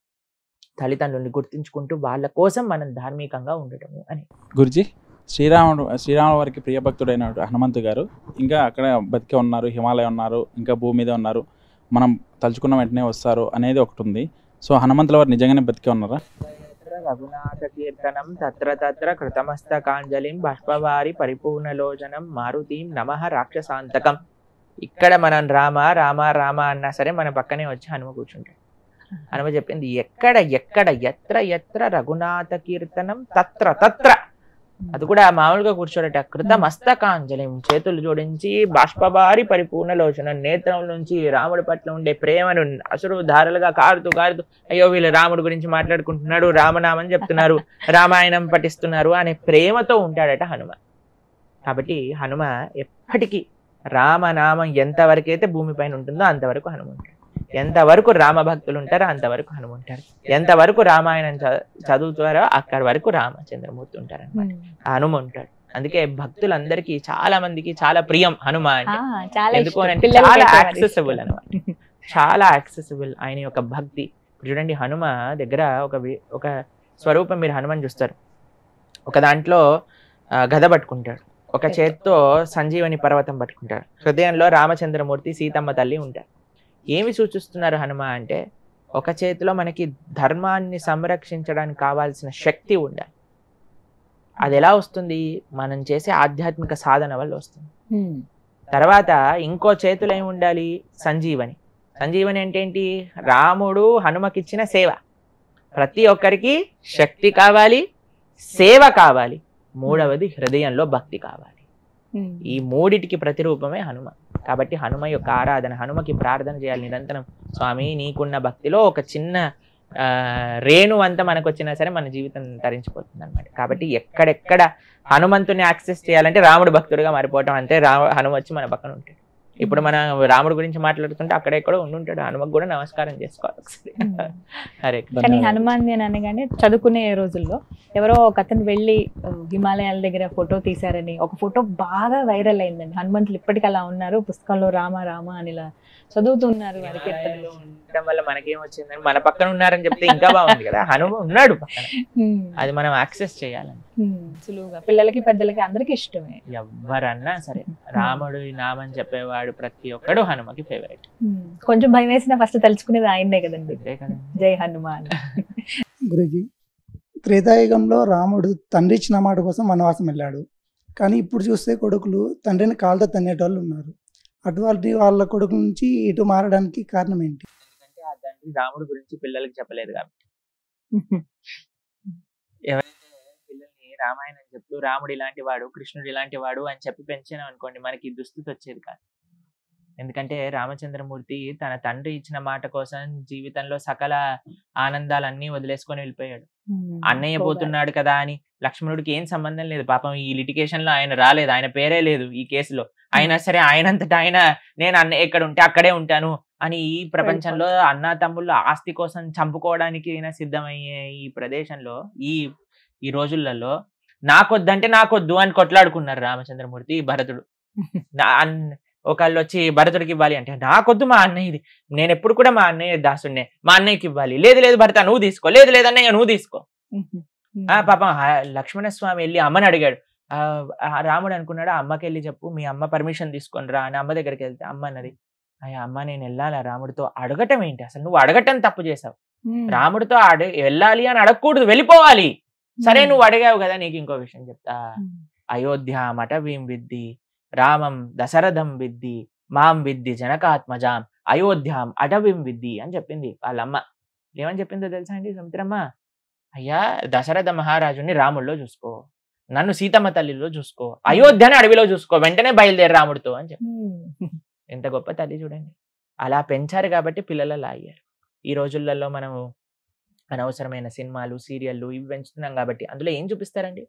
తల్లిదండ్రుల్ని గుర్తించుకుంటూ వాళ్ళ కోసం మనం ధార్మికంగా ఉండటము అని. గురుజీ, శ్రీరాముల వారికి ప్రియభక్తుడైన హనుమంతు గారు ఇంకా అక్కడ బతికే ఉన్నారు, హిమాలయం ఉన్నారు, ఇంకా భూమి మీద ఉన్నారు, మనం తలుచుకున్న వెంటనే వస్తారు అనేది ఒకటి ఉంది. సో హనుమంతుల వారు నిజంగానే బతికే ఉన్నారా? రఘునాథ కీర్తనం తత్ర తత్ర కృతమస్తకాంజలిం బాష్పవారి పరిపూర్ణలోచనం మారుతీం నమః రాక్షసాంతకం. ఇక్కడ మనం రామ రామ రామ అన్నా సరే మన పక్కనే వచ్చి హనుమ కూర్చుంటాడు. హనుమ చెప్పింది ఎక్కడ ఎక్కడ ఎత్ర ఎత్ర రఘునాథ కీర్తనం తత్ర తత్ర. అది కూడా మామూలుగా కూర్చోడట. కృత మస్తకాంజలిం, చేతులు జోడించి బాష్పవారి పరిపూర్ణలోచనం, నేత్రం నుంచి రాముడి పట్ల ఉండే ప్రేమను అసురు ధారలుగా కారుతూ కారుతూ, అయ్యో వీళ్ళు రాముడి గురించి మాట్లాడుకుంటున్నాడు, రామనామని చెప్తున్నారు, రామాయణం పఠిస్తున్నారు అనే ప్రేమతో ఉంటాడట హనుమ. కాబట్టి హనుమ ఎప్పటికీ రామనామం ఎంతవరకైతే భూమిపైన ఉంటుందో అంతవరకు హనుమ ఉంటాడు. ఎంతవరకు రామ భక్తులు ఉంటారో అంతవరకు హనుమ ఉంటారు. ఎంతవరకు రామాయణం చదువుతారో అక్కడి వరకు రామచంద్రమూర్తి ఉంటారు అనమాట. హనుమ ఉంటాడు. అందుకే భక్తులందరికీ చాలా మందికి చాలా ప్రియం హనుమ అంటే. ఎందుకు అంటే చాలా యాక్సెసిబుల్ అనమాట, చాలా యాక్సెసిబుల్ ఆయన యొక్క భక్తి. చూడండి హనుమ దగ్గర ఒక స్వరూపం మీరు హనుమని చూస్తారు. ఒక దాంట్లో గద పట్టుకుంటాడు, ఒక చేత్తో సంజీవని పర్వతం పట్టుకుంటాడు, హృదయంలో రామచంద్రమూర్తి సీతమ్మ తల్లి ఉంటారు. ఏమి సూచిస్తున్నారు హనుమ అంటే, ఒక చేతిలో మనకి ధర్మాన్ని సంరక్షించడానికి కావాల్సిన శక్తి ఉండాలి. అది ఎలా వస్తుంది? మనం చేసే ఆధ్యాత్మిక సాధన వల్ల వస్తుంది. తర్వాత ఇంకో చేతిలో ఏమి ఉండాలి? సంజీవని. సంజీవని అంటే ఏంటి? రాముడు హనుమకిచ్చిన సేవ. ప్రతి ఒక్కరికి శక్తి కావాలి, సేవ కావాలి, మూడవది హృదయంలో భక్తి కావాలి. ఈ మూడిటికి ప్రతిరూపమే హనుమ. కాబట్టి హనుమ యొక్క ఆరాధన, హనుమకి ప్రార్థన చేయాలి నిరంతరం. స్వామి నీకున్న భక్తిలో ఒక చిన్న రేణు అంతా మనకు వచ్చినా సరే మన జీవితం తరించిపోతుంది అనమాట. కాబట్టి ఎక్కడెక్కడ హనుమంతుని యాక్సెస్ చేయాలంటే రాముడు భక్తుడిగా మారిపోవటం, అంతే హనుమ వచ్చి మన పక్కన ఉంటాడు. ఇప్పుడు మన రాముడి గురించి మాట్లాడుతుంటే అక్కడెక్కడో ఉండుంటాడు, హనుమకు కూడా నమస్కారం చేసుకోవాలి ఒకసారి. హరే కృష్ణ. కానీ హనుమాన్ అని అనగానే చదువుకునే రోజుల్లో ఎవరో ఒక అతను వెళ్ళి హిమాలయాల దగ్గర ఫోటో తీశారని ఒక ఫోటో బాగా వైరల్ అయిందండి. హనుమంతులు ఇప్పటికీ అలా ఉన్నారు, పుస్తకంలో రామ రామ అని ఇలా చదువుతున్నారు. వారికి హిమాలయాల్లో ఉండటం వల్ల మనకేం వచ్చిందని మన పక్కన ఉన్నారని చెప్తే ఇంకా బాగుంది కదా. హనుమ ఉన్నాడు పక్కన, అది మనం యాక్సెస్ చేయాలని. సులువుగా పిల్లలకి పెద్దలకి అందరికి ఇష్టమే. ఎవరన్నా సరే రాముడు నామని చెప్పేవాడు ప్రతి ఒక్కడు హనుమకి ఫేవరెట్. కొంచెం భయం వేసినా ఫస్ట్ తలుచుకునేది ఆయన్నే కదండి. ఇదే కదండి. జై హనుమాన్. గురుజీ, త్రేతాయుగంలో రాముడు తండ్రి ఇచ్చిన మాట కోసం వనవాసం వెళ్ళాడు. కానీ ఇప్పుడు చూస్తే కొడుకులు తండ్రిని కాళ్ళతో తన్నేటోళ్ళు ఉన్నారు. అటువంటి వాళ్ళ కొడుకు నుంచి ఇటు మారడానికి కారణం ఏంటి? ఎందుకంటే ఆ తండ్రి రాముడు గురించి పిల్లలకి చెప్పలేదు కాబట్టి. ఎవరైతే పిల్లల్ని రామాయణం చెప్తూ రాముడు ఇలాంటి వాడు, కృష్ణుడు ఇలాంటి వాడు అని చెప్పి పెంచినాం అనుకోండి, మనకి దుస్థితి వచ్చేది కాదు. ఎందుకంటే రామచంద్రమూర్తి తన తండ్రి ఇచ్చిన మాట కోసం జీవితంలో సకల ఆనందాలన్నీ వదిలేసుకొని వెళ్ళిపోయాడు. అన్నయ్య పోతున్నాడు కదా అని లక్ష్మణుడికి ఏం సంబంధం లేదు. పాపం ఈ లిటిగేషన్ లో ఆయన రాలేదు, ఆయన పేరే లేదు ఈ కేసులో. అయినా సరే ఆయనంతటా ఆయన నేను అన్నయ్య ఎక్కడ ఉంటే అక్కడే ఉంటాను అని ఈ ప్రపంచంలో అన్నా తమ్ముళ్ళు ఆస్తి కోసం చంపుకోవడానికి అయినా సిద్ధమయ్యే ఈ ప్రదేశంలో ఈ రోజులలో నాకొద్దంటే నాకొద్దు అని కొట్లాడుకున్నారు రామచంద్రమూర్తి భరతుడు. ఒకళ్ళు వచ్చి భరతుడికి ఇవ్వాలి అంటే నాకొద్దు మా అన్నయ్యది, నేను ఎప్పుడు కూడా మా అన్నయ్య దాసుడినే, మా అన్నయ్యకి ఇవ్వాలి. లేదు లేదు భరత నువ్వు తీసుకో, లేదు లేదు అన్నయ్య నువ్వు తీసుకో. పాపం లక్ష్మణస్వామి వెళ్ళి అమ్మని అడిగాడు. రాముడు అనుకున్నాడు అమ్మకి వెళ్ళి చెప్పు మీ అమ్మ పర్మిషన్ తీసుకొని రా అని. అమ్మ దగ్గరికి వెళ్తే అమ్మ అన్నది, అయ్యా అమ్మ నేను వెళ్ళాలా రాముడితో? అడగటం ఏంటి అసలు, నువ్వు అడగటం తప్పు చేసావు. రాముడితో వెళ్ళాలి అని అడగకూడదు, వెళ్ళిపోవాలి. సరే నువ్వు అడిగావు కదా, నీకు ఇంకో విషయం చెప్తా. అయోధ్య మఠవీం విద్ది రామం దశరథం విద్ది మాం విద్ది జనకాత్మజాం అయోధ్యాం అటవీం విద్ది అని చెప్పింది వాళ్ళమ్మ. ఏమని చెప్పిందో తెలుసా అండి సుమిత్రమ్మ? అయ్యా దశరథ మహారాజుని రాముల్లో చూసుకో, నన్ను సీతమ్మ తల్లిలో చూసుకో, అయోధ్యని అడవిలో చూసుకో, వెంటనే బయలుదేరి రాముడితో అని చెప్పి. ఎంత గొప్ప తల్లి చూడండి. అలా పెంచారు కాబట్టి పిల్లలు అలా అయ్యారు. ఈ రోజులలో మనము అనవసరమైన సినిమాలు సీరియళ్ళు ఇవి పెంచుతున్నాం కాబట్టి అందులో ఏం చూపిస్తారండి?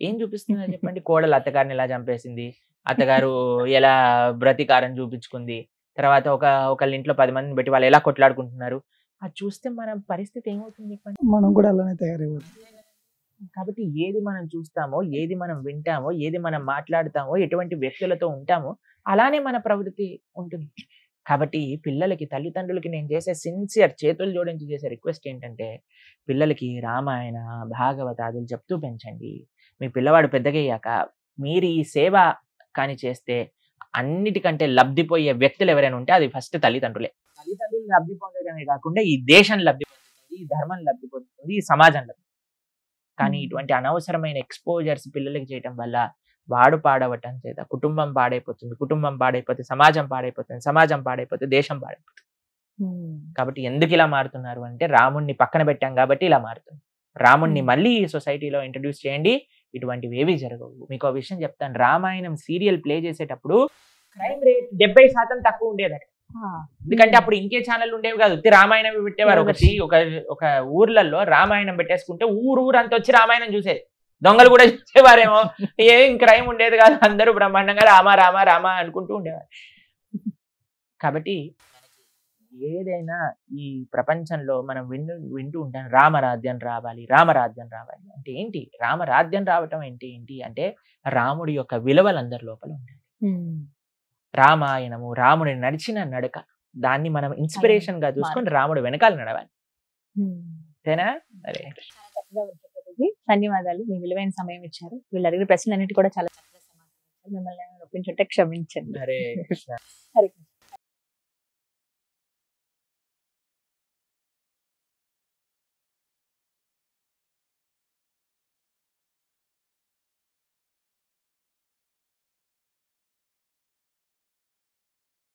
ఏం చూపిస్తున్నారు చెప్పండి? కోడలు అత్తగారిని ఎలా చంపేసింది, అత్తగారు ఎలా బ్రతికారం చూపించుకుంది, తర్వాత ఒకళ్ళ ఇంట్లో 10 మందిని పెట్టి వాళ్ళు ఎలా కొట్లాడుకుంటున్నారు, అది చూస్తే మన పరిస్థితి ఏమవుతుంది చెప్పండి? మనం కూడా అలానే తయారైపోతుంది. కాబట్టి ఏది మనం చూస్తామో, ఏది మనం వింటామో, ఏది మనం మాట్లాడతామో, ఎటువంటి వ్యక్తులతో ఉంటామో అలానే మన ప్రవృత్తి ఉంటుంది. కాబట్టి పిల్లలకి తల్లిదండ్రులకి నేను చేసే సిన్సియర్ చేతులు జోడించి చేసే రిక్వెస్ట్ ఏంటంటే పిల్లలకి రామాయణ భాగవతాదులు చెప్తూ పెంచండి. మీ పిల్లవాడు పెద్దగయ్యాక మీరు ఈ సేవ కానీ చేస్తే అన్నిటికంటే లబ్ధిపోయే వ్యక్తులు ఎవరైనా ఉంటే అది ఫస్ట్ తల్లిదండ్రులే. తల్లిదండ్రులు లబ్ధి పొందడమే కాకుండా ఈ దేశం లబ్ధి పొందుతుంది, ఈ ధర్మం లబ్ధి పొందుతుంది, ఈ సమాజం లబ్ధి. కానీ ఇటువంటి అనవసరమైన ఎక్స్పోజర్స్ పిల్లలకి చేయటం వల్ల వాడు పాడవటం చేత కుటుంబం పాడైపోతుంది, కుటుంబం పాడైపోతే సమాజం పాడైపోతుంది, సమాజం పాడైపోతే దేశం పాడైపోతుంది. కాబట్టి ఎందుకు ఇలా మారుతున్నారు అంటే రాముణ్ణి పక్కన పెట్టాం కాబట్టి ఇలా మారుతుంది. రాముణ్ణి మళ్ళీ ఈ సొసైటీలో ఇంట్రడ్యూస్ చేయండి, ఇటువంటివి ఏవి జరగవు. మీకు ఒక విషయం చెప్తాను, రామాయణం సీరియల్ ప్లే చేసేటప్పుడు క్రైమ్ రేట్ 70% తక్కువ ఉండేదట. ఎందుకంటే అప్పుడు ఇంకే ఛానల్ ఉండేవి కాదు, రామాయణం పెట్టేవారు. ఒక ఊర్లలో రామాయణం పెట్టేసుకుంటే ఊరంతా వచ్చి రామాయణం చూసేది. దొంగలు కూడా చూసేవారేమో, ఏం క్రైమ్ ఉండేది కాదు, అందరూ బ్రహ్మాండంగా రామ రామ రామ అనుకుంటూ ఉండేవారు. కాబట్టి ఏదైనా ఈ ప్రపంచంలో మనం వింటూ ఉంటాం రామరాజ్యం రావాలి, రామరాజ్యం రావాలి అంటే ఏంటి? రామరాజ్యం రావటం ఏంటి అంటే రాముడి యొక్క విలువలు అందరి లోపల ఉండాలి. రామాయణము రాముడి నడిచిన నడక, దాన్ని మనం ఇన్స్పిరేషన్ గా చూసుకొని రాముడు వెనకాల నడవాలి. అంతేనా? అరే ధన్యవాదాలు, మీ విలువైన సమయం ఇచ్చారు. వీళ్ళు అడిగిన ప్రశ్నలన్నిటి కూడా చాలా చక్కగా సమాధానం ఇచ్చారు. మిమ్మల్ని ఒప్పించుంటే క్షమించండి. హరే కృష్ణ. హరే కృష్ణ.